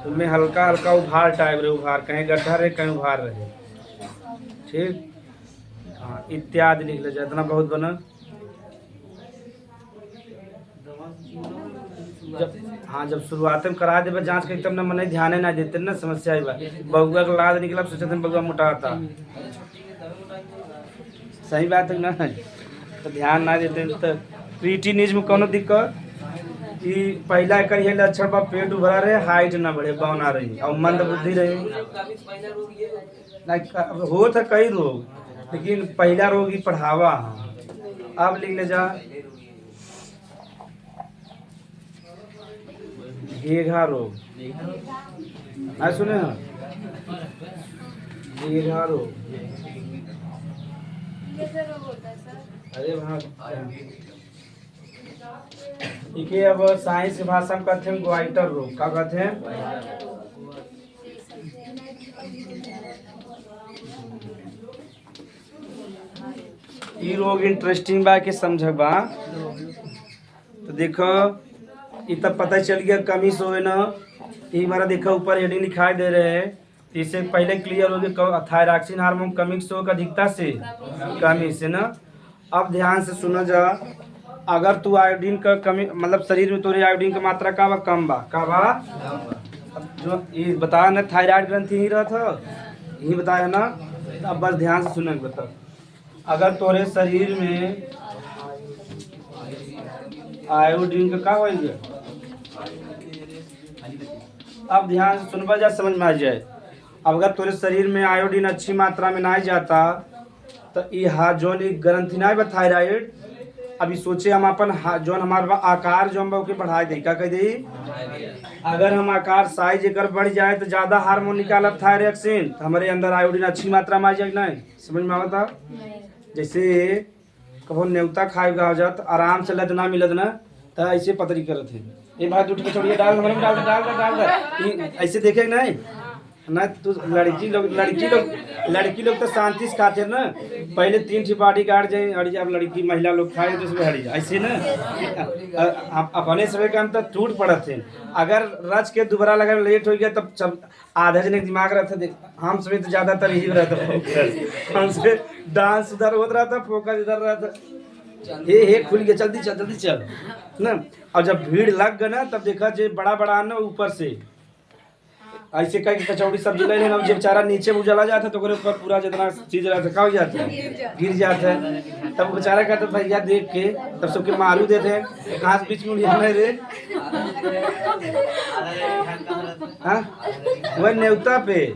उनमें हल्का हल्का उभार टाइप रहे, उभार कहीं गड्ढा रहे कहीं उभार रहे। ठीक, हाँ इत्यादि लिख ले, जितना बहुत बना। जब हाँ जब शुरुआत में करा दे जांच के तब ना मन ध्यान ना देते ना, समस्या ही बा। बउआ का लाद निकला सोचते हैं बउआ मोटा था, सही बात है ना, तो ध्यान ना देते तो क्रिटिनिज्म कोनो दिक्कत। कि पहला एक ये लक्षण बा पेट उभरा रहे, हाइट ना बढ़े, बौना रही और मंद बुद्धि रही। हो था कई रोग, लेकिन पहला रोग ही पढ़ावा। अब लिख ले जा घेघा रोग, ना सुने हैं घेघा रोग। अरे वहाँ इके अब साइंस की भाषा में कहते हैं ग्वाइटर रोग। क्या कहते हैं? ई रोग इंटरेस्टिंग बा के समझ बा। तो देखो ये तब पता चल गया कमी सो है ना, ये हमारा देखो ऊपर हेडिंग दिखाई दे रहे हैं, इससे पहले क्लियर हो गया थायरॉक्सिन हार्मोन कमी सो का अधिकता से कमी से ना। अब ध्यान से सुनो जा, अगर तू आयोडीन का कमी मतलब शरीर में तोरे आयोडीन की मात्रा का बा कम बा, का बा जो ये बताया ना थायराइड ग्रंथि ही रहा था, यही बताया ना। अब बस ध्यान से सुनने बता, अगर तोरे शरीर में आयोडीन का हो गया, अब ध्यान से सुनवा जा समझ में आ जाए। अब अगर तोरे शरीर में आयोडीन अच्छी मात्रा में ना जाता तो ये जो ग्रंथि ना बा थायराइड, अभी सोचे हम अपन जो हमारा आकार जो हम के बढ़ा दे क्या कह दे, अगर हम आकार साइज एक बढ़ जाए तो ज्यादा हार्मोन निकालब थायरॉक्सिन, तो हमारे अंदर आयोडीन अच्छी मात्रा में आ जाए। नहीं समझ में आवता? जैसे कहो न्योता खाए गा जात आराम से लद ना मिलत ना, तो ऐसे पतरी करत है। ये भाई दूध कचौड़ी डाल हमारे में डाल ऐसे देखे नहीं ना। तो लड़की लोग तो शांति से खाते ना, पहले 3 ठी बाटी काट जाए हट जाए, लड़की महिला लोग खाए तो उसमें हट जाए ऐसे ना। अपने समय का हम तो टूट पड़त थे, अगर रच के दोबारा लगा लेट हो गया तब सब आधा जने दिमाग रहता देख। हम समय तो ज्यादातर यही रहता, हमसे डांस उधर होता रहा था, फोकस इधर रहा था। हे खुल गया, जल्दी चल ना। और जब भीड़ लग गया ना तब देखा जो बड़ा बड़ा ना ऊपर से ऐसे कह के कचौड़ी सब्जी ले लेना, जब बेचारा नीचे उजला जाता तो ऊपर पूरा जितना चीज रहता है हो जाता है, गिर जाता है। तब बेचारा कहता भैया देख के तब सबके मारू देते हैं, घास बीच में उड़िया नहीं रे। हाँ वह न्योता पे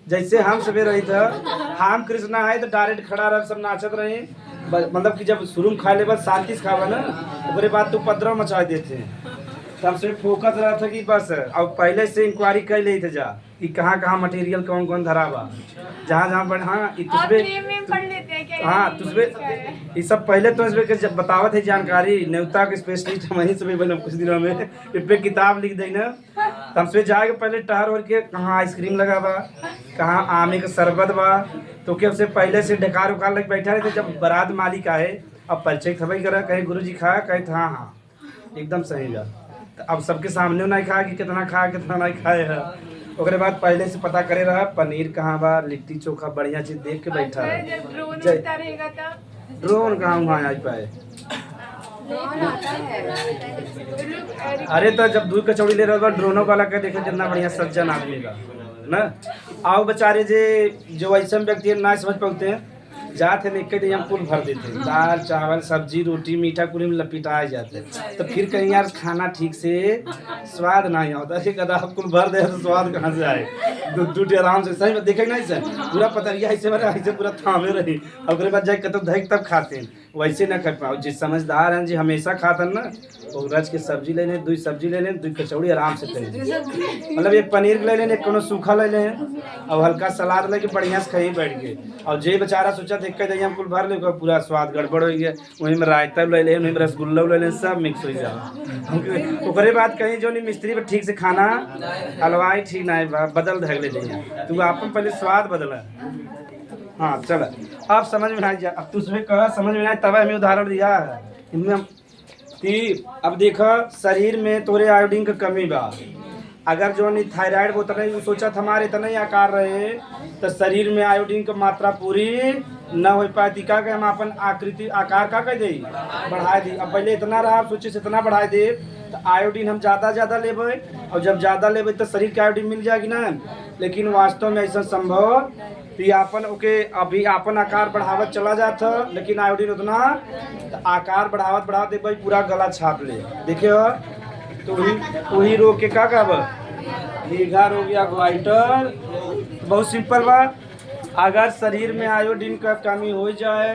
जैसे हम सवेरे रही था, हम कृष्णा है तो डायरेक्ट खड़ा रह सब नाचत रहे। मतलब कि जब शुरू में खा ले बस शांति से खावा ना, उसके बाद तो उपद्रव मचा देते हैं। तब से फोकस रहा था कि बस अब पहले से इंक्वायरी कर ली थे जा कि कहाँ मटेरियल कौन कौन धरा बा, जहाँ बन। हाँ तुझे ये सब पहले तो इसमें जब बतावत है जानकारी, न्योता के स्पेशलिस्ट वहीं से बने कुछ दिनों में इस पे किताब लिख देना। तब से जाके पहले टहर और के कहाँ आइसक्रीम लगा बा, कहाँ आमे का शरबत बा, तो क्या उससे पहले से ढकार उकार लग बैठा रहे थे। जब बारात मालिक आए अब परिचय खबर करा, कहे गुरु जी खाया, कहे हाँ एकदम सही जा। अब सबके सामने नहीं खाया कि कितना खाया कितना नहीं खाए है। उसके बाद पहले से पता करे रहा पनीर कहाँ बा, लिट्टी चोखा बढ़िया चीज देख के बैठा है। ड्रोन कहाँ वहाँ आ पाए। अरे तो जब दूध कचौड़ी ले रहा ड्रोनों वाला का देखो जितना बढ़िया सज्जन आदमी का ना। आओ बेचारे जो ऐसे व्यक्ति ना समझ पाते हैं, जाते हैं एक दिन कुल भर देते, दाल चावल सब्जी रोटी मीठा कुल में लपेटाए जाते, तो फिर कहीं यार खाना ठीक से स्वाद नहीं होता। कदा कुल भर दे तो स्वाद कहाँ से आए। दूध आराम से सही में देखे नहीं सर, पूरा पतरिया ऐसे पूरा थामे रही। और बाद जाए कतब धैक तब खाते हैं, वैसे ना कर पाओ। जिस समझदार हैं जी हमेशा खाते हैं ना, वो रच के सब्जी ले लें, 2 सब्जी ले लें, 2 कचौड़ी आराम से करें। मतलब एक पनीर ले लें, एक कोनो सूखा ले लें और हल्का सलाद लेके बढ़िया से खाई बैठ गए। और जे बेचारा सोचा देख के हम कुल भर ले, पूरा स्वाद गड़बड़ हो गया। वहीं में रायता ले लें, वहीं में रसगुल्ला ले लें, सब मिक्स हो जाए। ओकरे बाद कहीं जो नहीं मिस्त्री पर ठीक से खाना हलवाई ठीक नहीं बदल धग ले जाइए, तू अपन पहले स्वाद बदला। हाँ चल अब समझ में आ जा, अब तुझे कहा समझ में आए तब हमें उदाहरण दिया है इनमें। अब देखो शरीर में तोरे आयोडीन का कमी बा, अगर जो नहीं थायराइड वो तो सोचा हमारे इतना ही आकार रहे तो शरीर में आयोडीन की मात्रा पूरी न हो पाती। का हम अपन आकृति आकार का कह दे बढ़ा दी। अब पहले इतना रहा सोचे से इतना बढ़ा दे तो आयोडीन हम ज़्यादा लेबे, और जब ज़्यादा लेबे तो शरीर के आयोडीन मिल जाएगी ना। लेकिन वास्तव में ऐसा संभव कि आपन ओके अभी आपन आकार बढ़ावत चला जाता, लेकिन आयोडीन उतना तो आकार बढ़ावत देबे पूरा गला छाप ले। देखियो तो वही रोग के का दीर्घा रोग या ग्वाइटर बहुत सिंपल बा। अगर शरीर में आयोडीन का कमी हो जाए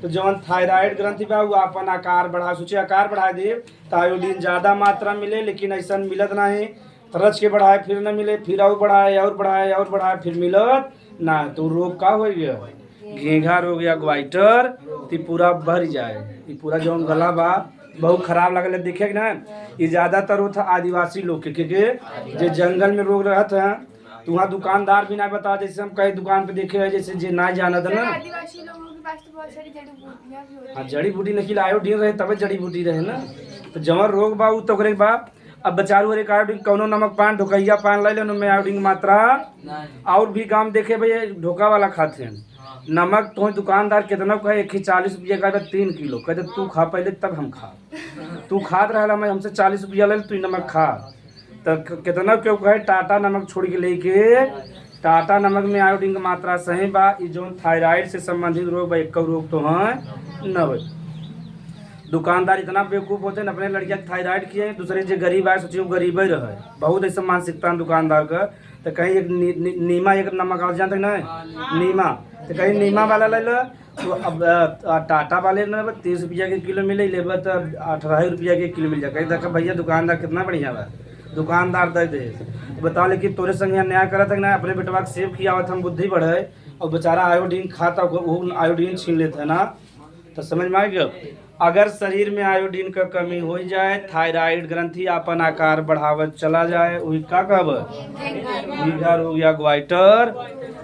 तो जवन थायराइड ग्रंथि बा वो अपन आकार बढ़ा सोचे आकार बढ़ा दे तो आयोडीन ज़्यादा मात्रा मिले, लेकिन ऐसा मिलत नहीं। रच के बढ़ाए फिर न मिले, फिर और बढ़ाए फिर मिलत ना, तो रोग का हो गया घेघा रोग या ग्वाइटर तो पूरा भर जाए। ये पूरा जो गला बा बहुत खराब लगल देखे ना। ये ज़्यादातर होता आदिवासी लोग के, क्योंकि जो जंगल में रोग रहते हैं तो वहाँ दुकानदार भी ना बता। जैसे हम कई दुकान पे देखे हैं जैसे जे ना जाना था ना, आदिवासी लोगों के पास तो बहुत सारी जड़ी बूटियां भी होती हैं। हाँ जड़ी बूटी नहीं आयोडीन रहे तब जड़ी बूटी रहे ना। तो जवन रोग बा तो करे बा अब बचारू एक आयोडीन कौनो नमक पान ढोकैया पान ले लेन में आयोडीन मात्रा और भी काम देखे भैया ढोका वाला खाते हैं नमक। तो दुकानदार कितना कहे 140 रुपया का 3 किलो कहते तू खा पहले तब हम खा। तू खात रहा मैं हमसे 40 रुपया ले तू नमक खा। तो कितना क्यों कहे टाटा नमक छोड़ के लेके, टाटा नमक में आयोडीन की मात्रा सही बा। ये जो थायराइड से संबंधित रोग बा एक रोग तो है न भाई। दुकानदार इतना बेवकूफ़ होते हैं अपने लड़किया थायराइड किए, दूसरे जो गरीब आए सोचिए गरीब ही रहे। बहुत ऐसा मानसिकता दुकानदार का। तो कहीं एक नीमा एक नमक आ जानते ना नीमा तो कहीं नीमा वाला ले लो तो अब टाटा वाले ना 30 रुपया के किलो मिले लेबर तो 18 रुपया के किलो मिल जाए। कहीं देखा भैया दुकानदार कितना बढ़िया बा, दुकानदार दे दे बताओ। लेकिन तोरे संग यहाँ न्याय करत है ना, अपने बेटवा के सेव खियावत हम बुद्धि बढ़े और बेचारा आयोडीन खाता वो आयोडीन छीन लेते है ना। तो समझ में आ गया। अगर शरीर में आयोडीन का कमी हो जाए, थायराइड ग्रंथि अपन आकार बढ़ावत चला जाए, वही का कहब लीवर हो गया, ग्वाइटर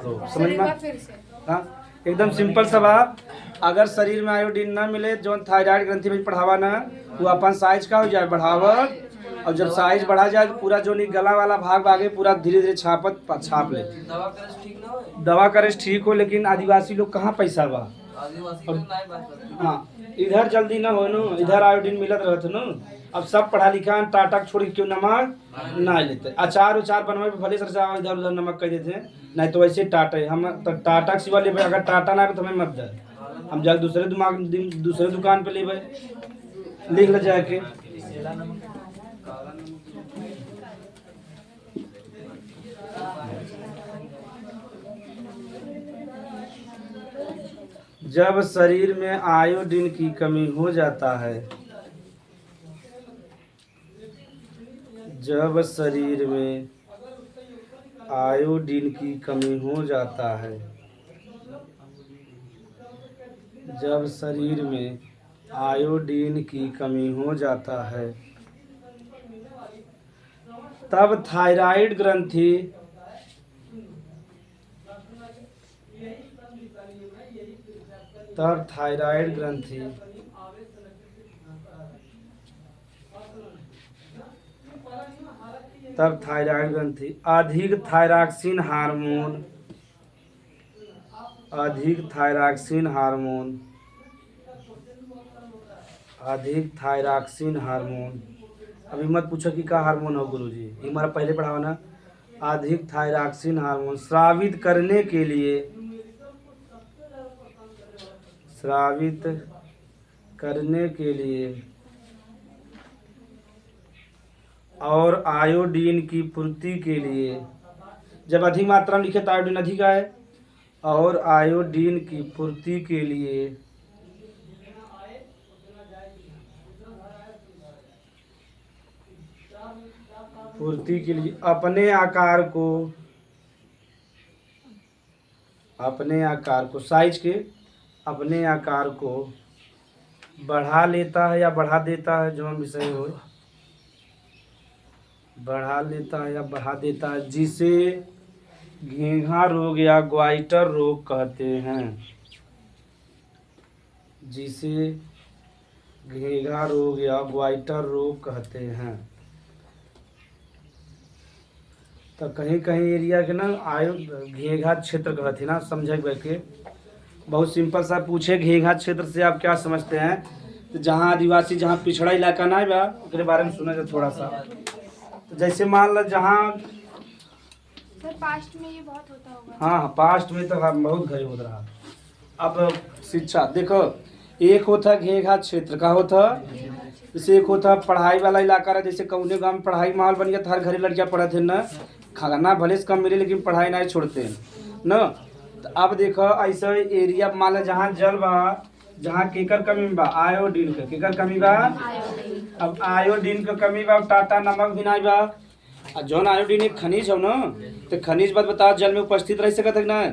रोग। समझ में फिर से हाँ, एकदम सिंपल सा बात। अगर शरीर में आयोडीन ना मिले, जो थायराइड ग्रंथि में बढ़ावा ना, वो अपन साइज का हो जाए बढ़ावत, और जब साइज बढ़ा जाए तो पूरा जो नहीं गला वाला भाग आगे पूरा धीरे धीरे छाप ले। दवा करे ठीक हो, लेकिन आदिवासी लोग कहाँ पैसा बा। हाँ, इधर जल्दी ना हो नो, इधर आयोडीन मिलत रहत नो। अब सब पढ़ा लिखा टाटा छोड़ के क्यों नमक ना लेते। अचार उचार बनवाए भले सर से इधर उधर नमक कह देते, नहीं तो वैसे टाटा है। हम तो टाटा के सिवा लेबे, अगर टाटा ना तो हमें मत दे, हम जाके दूसरे दुकान पे लेबे, लिख ले जाके। जब शरीर में आयोडीन की कमी हो जाता है, जब शरीर में आयोडीन की कमी हो जाता है, जब शरीर में आयोडीन की कमी हो जाता है, तब थायराइड ग्रंथि तब थायराइड ग्रंथि अधिक थायरॉक्सिन हार्मोन, अभी मत पूछो कि क्या हार्मोन हो गुरुजी, ये हमारा पहले पढ़ावा ना। अधिक थायरॉक्सिन हार्मोन स्रावित करने के लिए और आयोडीन की पूर्ति के लिए, जब अधिक मात्रा में लिखे तो आयोडीन अधिक आए, और आयोडीन की पूर्ति के लिए अपने आकार को बढ़ा लेता है या बढ़ा देता है, जो हम विषय हो बढ़ा लेता है या बढ़ा देता है, जिसे घेंघा रोग या ग्वाइटर रोग कहते हैं, जिसे घेंघा रोग या ग्वाइटर रोग कहते हैं। तो कहीं कहीं एरिया के ना घेंघा क्षेत्र कहते ना, समझे के बहुत सिंपल सा पूछे, घेंघा क्षेत्र से आप क्या समझते हैं। तो जहाँ आदिवासी, जहाँ पिछड़ा इलाका ना बा, उसके बारे में सुना जाए थोड़ा सा। तो जैसे मान लो जहाँ सर पास्ट में ये बहुत होता होगा। हाँ, पास्ट में तो हम बहुत घरे होता रहा। अब शिक्षा देखो, एक होता घेंघा क्षेत्र का होता, जैसे एक होता पढ़ाई वाला इलाका रहा, जैसे कौने गाँव में पढ़ाई माहौल बन गया था, हर घरे लड़कियाँ पढ़ते हैं ना, खाना भले से कम मिले लेकिन पढ़ाई नहीं छोड़ते हैं ना। तो अब देखो ऐसा एरिया मान लो जहाँ जल बा, जहाँ केकर कमी बा, आयोडीन का केकर कमी बा। अब आयोडीन का कमी बा, टाटा नमक भी नहीं बा। और जौन आयोडीन एक खनिज हो ना, तो खनिज बात बताओ जल में उपस्थित रह सकता है ना।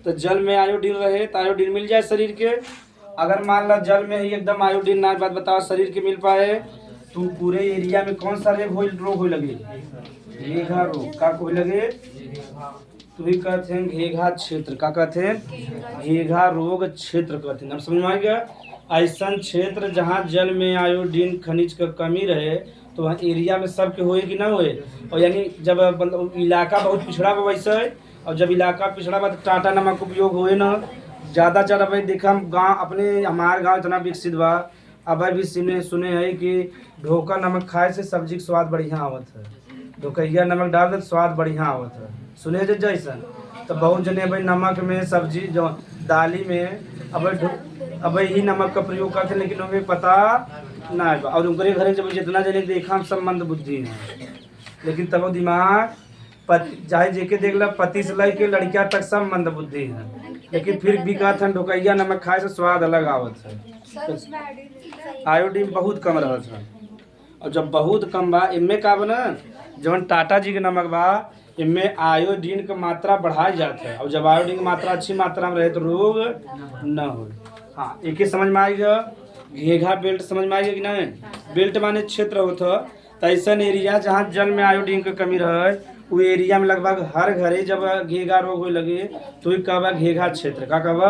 तो जल में आयोडीन रहे तो आयोडीन मिल जाए शरीर के। अगर मान लो जल में ही एकदम आयोडीन ना बात बताओ शरीर के मिल पाए, तो पूरे एरिया में कौन सा रोग हो लगे, घेंघा रोग का कोई लगे। तो ही कहते हैं घेंघा क्षेत्र, का कहते हैं घेंघा रोग क्षेत्र कहते हैं। अब समझ में आ गया। ऐसा क्षेत्र जहाँ जल में आयोडीन खनिज का कमी रहे, तो वहाँ एरिया में सबके होए कि ना होए। और यानी जब मतलब इलाका बहुत पिछड़ा बा वैसे, और जब इलाका पिछड़ा बा तो टाटा नमक उपयोग होए ना ज़्यादा ज़्यादा। भाई देखा हम गाँव अपने हमारे गाँव इतना विकसित बा, अब भी सुने हैं कि ढोका नमक खाए से सब्जी का स्वाद बढ़िया आवत है, ढोकैया नमक डाल दे स्वाद बढ़िया आवत है, सुने जैसा। तो बहुत जने भाई नमक में सब्जी जो दाली में अब ही नमक का प्रयोग करते, लेकिन उन्हें पता ना है। और उनके घर जब जितना जने देखा हम सब मंदबुद्धि हैं, लेकिन तब दिमाग चाहे जेके देख ला, पति से लेके लड़कियां तक सब मंदबुद्धि हैं। लेकिन फिर भी कहत हन ढोकैया नमक खाए से स्वाद अलग आवत है। सर उसमें आयोडीन आयोडीन बहुत कम रहत है, और जब बहुत कम बा इनमें का बा ना, जवन टाटा जी के नमक बा इनमें आयोडीन की मात्रा बढ़ाई जाती है, और जब आयोडीन की मात्रा अच्छी मात्रा में रहे तो रोग न हो। हाँ, एक ही समझ में आएगा। घेघा बेल्ट समझ में आएगा कि नहीं? बेल्ट माने क्षेत्र होता, तो ऐसा एरिया जहाँ जल में आयोडीन की कमी रहे वो एरिया में लगभग हर घरे जब घेघा रोग हो लगे तो ही कहबा घेघा क्षेत्र। का कहबा?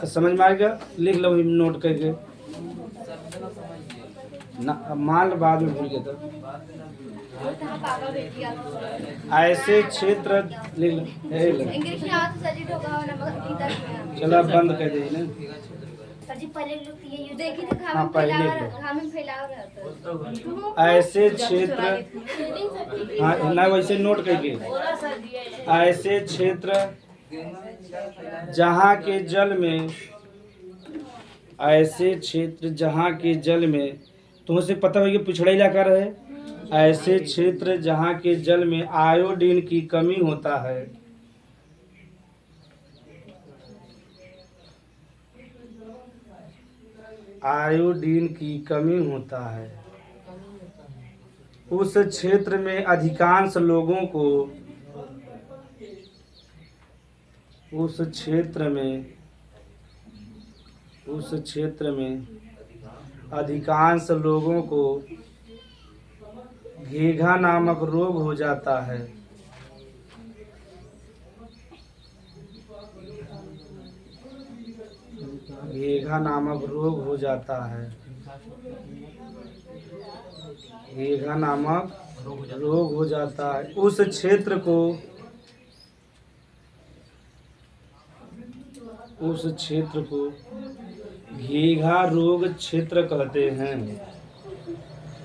तो समझ में आएगा, लिख लो नोट करके ना, मान लो बाद में भूल गए तो। ऐसे क्षेत्र लिख लो, चलो अब बंद कर दे ना। हाँ, पहले ऐसे क्षेत्र, हाँ ना वैसे नोट करके, ऐसे क्षेत्र जहाँ के जल में, ऐसे क्षेत्र जहाँ के जल में, तुमसे पता होगा पिछड़ा इलाका रहे, ऐसे क्षेत्र जहाँ के जल में आयोडीन की कमी होता है, आयोडीन की कमी होता है, उस क्षेत्र में अधिकांश लोगों को, उस क्षेत्र में अधिकांश लोगों को घेघा नामक रोग हो जाता है। घेघा नामक रोग हो जाता है, घेघा नामक रोग हो जाता है। उस क्षेत्र को, उस क्षेत्र को घेघा रोग क्षेत्र कहते हैं।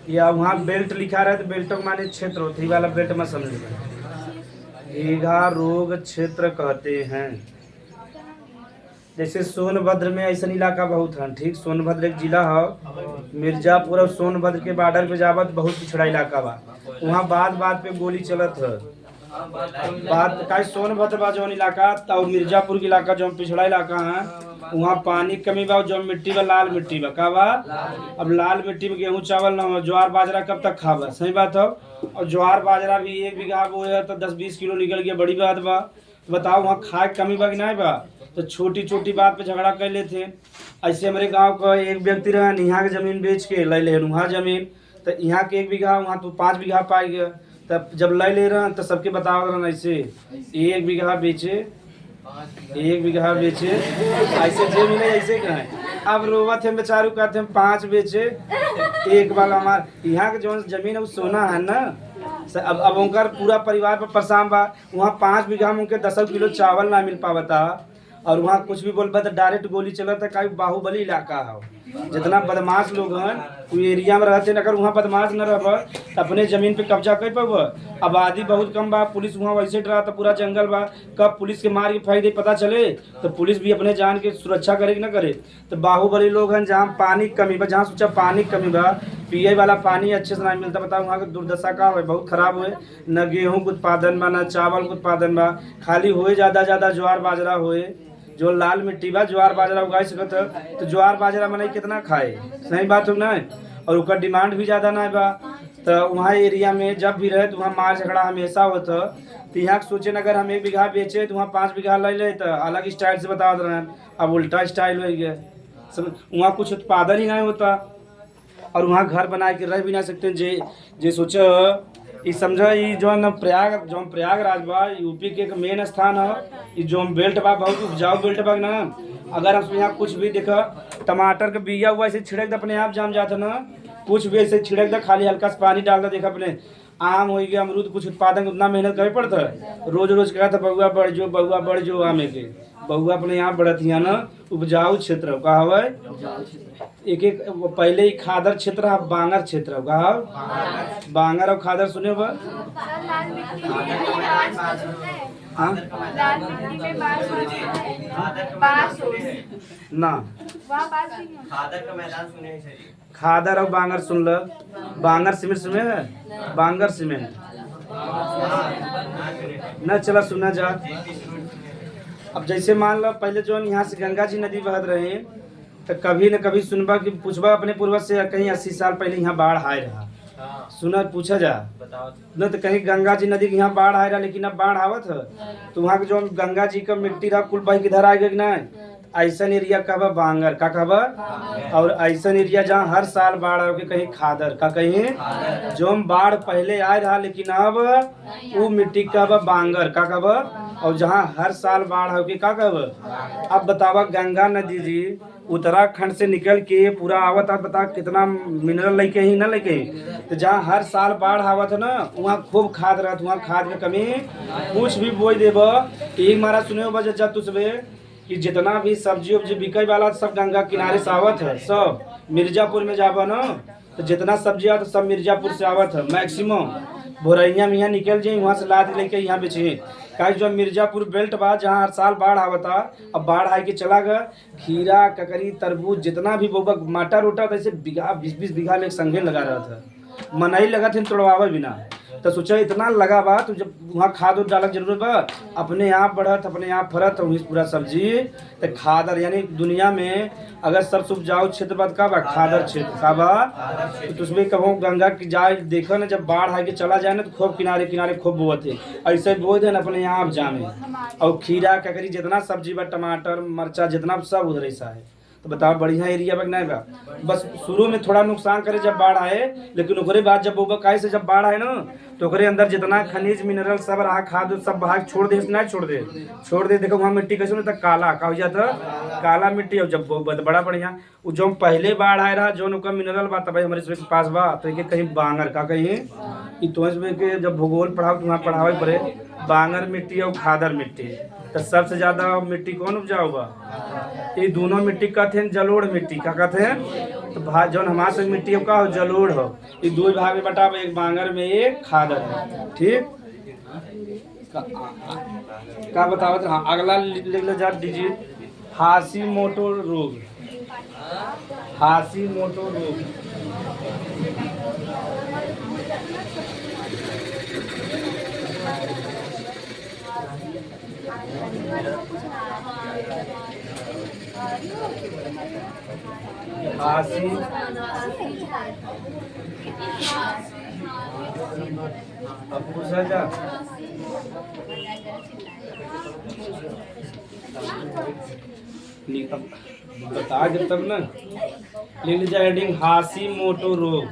या वहाँ बेल्ट लिखा रहे तो बेल्ट माने क्षेत्र होती वाला बेल्ट में समझ में, घेघा रोग क्षेत्र कहते हैं। जैसे सोनभद्र में ऐसा इलाका बहुत है, ठीक, सोनभद्र एक जिला है, मिर्जापुर और सोनभद्र के बॉर्डर पे जावा तो बहुत पिछड़ा इलाका बा, वहाँ बात बात पे गोली चलत है। बात का सोनभद्र बा जौन इलाका और मिर्जापुर के इलाका जो पिछड़ा इलाका है, वहाँ पानी कमी बा, जो मिट्टी बा लाल मिट्टी बा, का बा? अब लाल मिट्टी में गेहूँ चावल ना हो, ज्वार बाजरा कब तक खाबा? सही बात हो। और ज्वार बाजरा भी 1 बीघा वो है तो 10-20 किलो निकल गया, बड़ी बात बा। तो बताओ वहाँ खाए कमी बा कि नहीं बा? तो छोटी छोटी बात पे झगड़ा कर लेते हैं। ऐसे हमारे गांव का एक व्यक्ति रहा, यहाँ की जमीन बेच के ले ले वहाँ जमीन, तो यहाँ के 1 बीघा वहाँ तो 5 बीघा पाई गया। तब जब ले रहा तो सबके बताओ रहा ऐसे 1 बीघा बेचे, 1 बीघा बेचे, ऐसे जे मिले ऐसे कहें। अब रोवत है बेचारू, कहते हैं 5 बेचे, 1 वाला हमार यहाँ के जो जमीन है वो सोना है ना। अब उनका पूरा परिवार पर परेशान बा, वहाँ 5 बीघा में उनके 10 किलो चावल ना मिल पावता, और वहाँ कुछ भी बोलबा तो डायरेक्ट गोली चलता। का बाहुबली इलाका है, जितना बदमाश लोग हैं वो एरिया में रहते, अगर वहाँ बदमाश न रह तो अपने जमीन पे कब्जा कर पाब। आबादी बहुत कम बा, पुलिस वहाँ वैसे डरा तो पूरा जंगल बा, कब पुलिस के मार के फायदे पता चले तो पुलिस भी अपने जान के सुरक्षा करे कि न करे। तो बाहुबली लोग हैं, जहाँ पानी कमी बा, जहाँ सोचा पानी कमी बा, पिए वाला पानी अच्छे से नहीं मिलता, बताओ वहाँ की दुर्दशा का हो, बहुत खराब हुए। न गेहूँ के उत्पादन बा, न चावल के उत्पादन बा, खाली हुए ज़्यादा ज्वार बाजरा हुए। जो लाल मिट्टी बा ज्वार बाजरा उगा सकत है, तो ज्वार बाजरा में कितना खाए, सही बात हो ना। और उसका डिमांड भी ज़्यादा ना बा, तो वहाँ एरिया में जब भी रहे तो वहाँ मार झगड़ा हमेशा होता। तो यहाँ सोचे अगर हम 1 बीघा बेचे तो वहाँ 5 बीघा ले ले, तो अलग स्टाइल से बता रहे हैं, अब उल्टा स्टाइल हो गया। वहाँ कुछ उत्पादन ही नहीं होता, और वहाँ घर बना के रह भी ना सकते। जे सोचो ये समझो, ये जो प्रयागराज बा यूपी के एक मेन स्थान है, ये जो बेल्ट बा बहुत उपजाऊ बेल्ट बा ना। अगर हम यहाँ कुछ भी देखा, टमाटर का बिया हुआ ऐसे छिड़क दे अपने आप जाम जाता ना, कुछ भी ऐसे छिड़क दे, खाली हल्का सा पानी डाल दे, देखा अपने आम हो गया, अमरूद, कुछ उत्पादन उतना मेहनत करे पड़ता है। रोज रोज कहा था बउआ बढ़ जो आमे के बउआ अपने यहाँ बढ़त है ना। उपजाऊ क्षेत्र का हवा एक पहले ही खादर क्षेत्र है, बांगर क्षेत्र का बांगर और खादर सुने बा। ना खादर और बांगर सुन लो। बांगर सीमेंट सुने है, बांगर सीमेंट ना, चला सुना जा। अब जैसे मान लो पहले जो यहाँ से गंगा जी नदी बहत रहे, तो कभी न कभी सुनबा कि पूछबा अपने पूर्वज से कहीं 80 साल पहले यहाँ बाढ़ आए रहा, सुना पूछा जा न, तो कहीं गंगा जी नदी के यहाँ बाढ़ आए रहा, लेकिन अब बाढ़ आवत है तो वहाँ के जो गंगा जी का मिट्टी रहा कुल बह किधर आ गया कि नहीं, ऐसा एरिया कहबा बांगर का कहबा, और ऐसा एरिया जहाँ हर साल बाढ़ आओ के कहीं खादर का कहीं, जो बाढ़ पहले आए रहा लेकिन अब वो मिट्टी कहबा बांगर का कहबा, और जहाँ हर साल बाढ़ आओ के का कहबा। अब बतावा गंगा नदी जी उत्तराखंड से निकल के पूरा आवत है, बता कितना मिनरल लेके ही ना लेके, तो जहाँ हर साल बाढ़ आवत है ना वहाँ खूब खाद रहत, वहाँ खाद के कमी कुछ भी बोई देब। एक मारा सुने हो बजे जब तुझे कि जितना भी सब्जी उब्जी बिके वाला सब गंगा किनारे से आवत है, सब मिर्जापुर में जाबा ना तो जितना सब्जी आता सब मिर्जापुर से आवत है मैक्सिमम। भोरैया में यहाँ निकल जाए वहाँ से लाद लेके यहाँ बेचे, काहे जो मिर्जापुर बेल्ट बा जहाँ हर साल बाढ़ आवता, अब बाढ़ आए के चला गया, खीरा ककड़ी तरबूज जितना भी बोबा मटर उटर ऐसे बीघा 20-20 बीघा में एक संगे लगा रहा था, मनाई लगा थे तोड़वावे बिना, तो सोचा इतना लगा बा तो जब वहाँ खाद उद डालक जरूरत बा, अपने आप बढ़त अपने आप फरत वही पूरा सब्जी तो खादर, यानी दुनिया में अगर सबसे उपजाऊ क्षेत्र बात का बा खादर क्षेत्र का बा, तो उसमें कहो गंगा की जाए देखो ना जब बाढ़ आके चला जाए ना तो खूब किनारे किनारे खूब बोते ऐसे बो दे अपने आप जामे, और खीरा ककड़ी जितना सब्जी बा टमाटर मरचा जितना सब उधर ऐसा है। तो बताओ बढ़िया एरिया बा नहीं बा, बस शुरू में थोड़ा नुकसान करे जब बाढ़ आए, लेकिन ओकरे बाद जब वो काहे से जब बाढ़ आए ना तो ओकरे अंदर जितना खनिज मिनरल सब रहा खाद सब भाग छोड़ दे, नहीं छोड़ दे। देखो वहाँ मिट्टी कैसे ना काला का हो जाता, काला मिट्टी, और जब बड़ा बढ़िया वो जो पहले बाढ़ आए रहा जो उनका मिनरल बा तब हमारे इसके पास बा, तो कहीं बांगर का कहीं तुम्हें के जब भूगोल पढ़ाओ तो वहाँ पढ़ावे पड़े बांगर मिट्टी और खादर मिट्टी, तो सबसे ज्यादा मिट्टी कौन उपजाऊ बा, ये दोनों मिट्टी कहते हैं जलोढ़ मिट्टी का कहते हैं, तो जो हमारे से मिट्टी का हो जलोढ़ हो, ये दो भाग में बटा, एक बांगर में एक खादर है। ठीक का बतावत। हाँ अगला लिख लो जा दीजिए, हाशीमोटो रोग। हाशीमोटो रोग अब पूछा जा बता जब तब ना ले लीजिए हेडिंग हाशीमोटो रोग।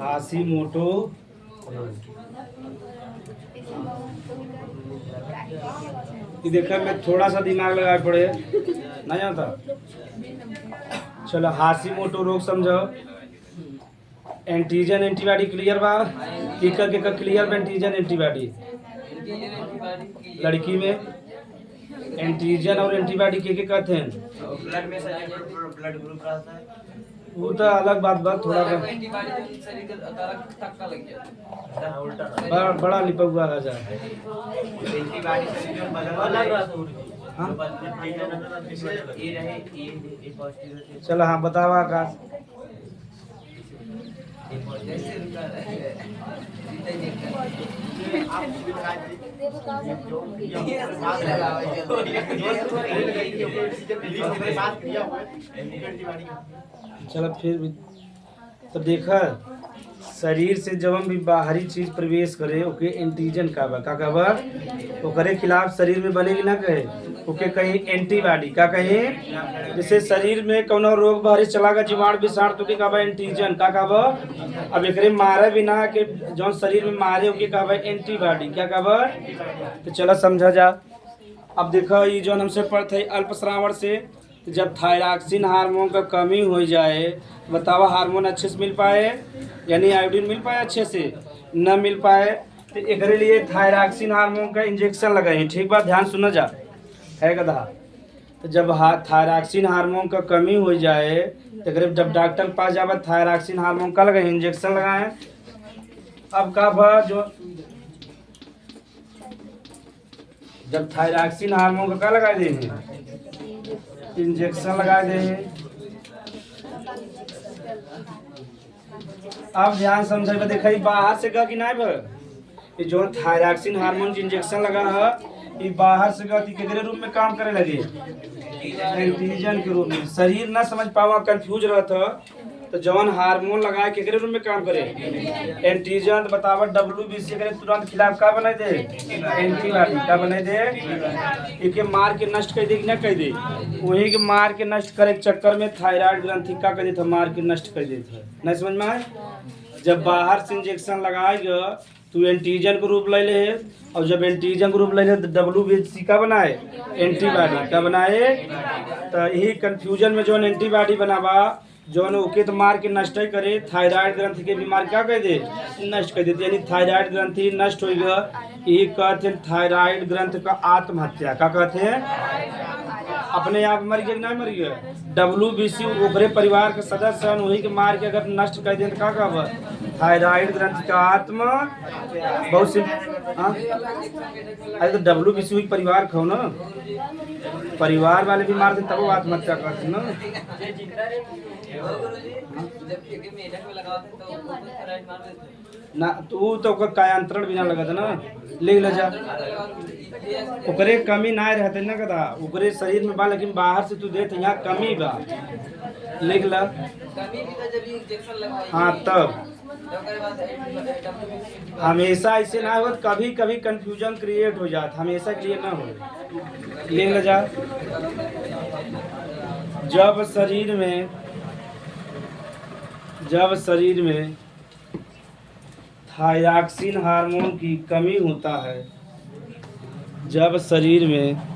हाशीमोटो ये देखा मैं थोड़ा सा दिमाग लगा पड़े नहीं आता। चलो हाशीमोटो रोग समझो, एंटीजन एंटीबॉडी क्लियर बा, केकर क्लियर बा एंटीजन एंटीबॉडी, लड़की में एंटीजन और एंटीबॉडी के कहते हैं, ब्लड में ब्लड ग्रुप रहता है वो तो अलग बात थोड़ा बड़ा लिपा हुआ आ जाए। चलो हाँ बताओ आकाश। चलो फिर भी तो देखा शरीर से जब हम भी बाहरी चीज प्रवेश करे ओके एंटीजन का बा ओकरे खिलाफ शरीर में बनेगी ना कहे ओके कहीं एंटीबॉडी का कहे, जैसे शरीर में कोनो रोग बाहरी चलागा जीवाणु विषाणु तो के कहबा एंटीजन का कहबा, अब एकरे मारे बिना के जो शरीर में मारे ओके कहबा एंटीबॉडी क्या कहबा। तो चलो समझा जा। अब देखो ये जो हमसे पढ़ते है अल्पश्रावण से जब थायरॉक्सिन हार्मोन का कमी हो जाए, बताओ हार्मोन अच्छे से मिल पाए, यानी आयोडीन मिल पाए अच्छे से न मिल पाए, तो एक लिए थायरॉक्सिन हार्मोन का इंजेक्शन लगाए। ठीक बात ध्यान सुना जा है गधा। तो जब थायरॉक्सिन हार्मोन का कमी हो जाए तो जब डॉक्टर पास जाए थायरॉक्सिन हार्मोन का लगाए इंजेक्शन लगाए। अब का बा जो जब थायरॉक्सिन हार्मोन का क्या लगा देंगे इंजेक्शन लगा देंगे। अब ध्यान समझे देखा बाहर से का कि नहीं ये जो थायरॉक्सिन हार्मोन के इंजेक्शन लगा है ये बाहर से गति केकरे रूप में काम करे लगे, एंटीजन के रूप में। शरीर ना समझ पावा, कंफ्यूज रहता तो जवन हार्मोन लगाए केकरे रूप में काम करे, एंटीजन। तो बतावा WBC करे तुरंत खिलाफ का बनाई दे, एंटीबॉडी का बनाई दे, इके मार के नष्ट कर दे कि ना कर दे। वही के मार के नष्ट करे के चक्कर में थायराइड ग्रंथि का कर देता, मार के नष्ट कर देता। नहीं समझ में आए? जब बाहर से इंजेक्शन लगाएगा तो एंटीजन को रूप ले ले, और जब एंटीजन को रूप ले ले तो WBC का बनाए, एंटीबॉडी का बनाए। तो यही कंफ्यूजन में जो एंटीबॉडी बनावा जो ओके तो मार के नष्ट ही करे, थायराइड ग्रंथि के बीमार क्या कह दे, नष्ट कर देते। यानी थायराइड ग्रंथि नष्ट हो गया, ये कहते हैं थायराइड ग्रंथि का आत्महत्या। क्या कहते हैं? अपने आप मर गया नहीं मर गया, WBC ओकरे परिवार के सदस्य हैं, वही के मार के अगर नष्ट कर दे तो क्या कहब, थायराइड ग्रंथि का आत्म। बहुत सी अरे तो WBC हुई परिवार खो ना, परिवार वाले भी मारते तब वो आत्महत्या करते ना। ना तू तो ओकर कायांतरण बिना लगा था ना, लिख ले जा। ओकरे कमी ना रहते ना कदा, ओकरे शरीर में बा लेकिन बाहर से तू देते यहाँ कमी बा, लिख ला। हाँ तब हमेशा ऐसे ना हो, कभी कभी कंफ्यूजन क्रिएट हो जाता, हमेशा के लिए ना हो। लिख ले जा। जब शरीर में थायरॉक्सिन हार्मोन की कमी होता है, जब शरीर में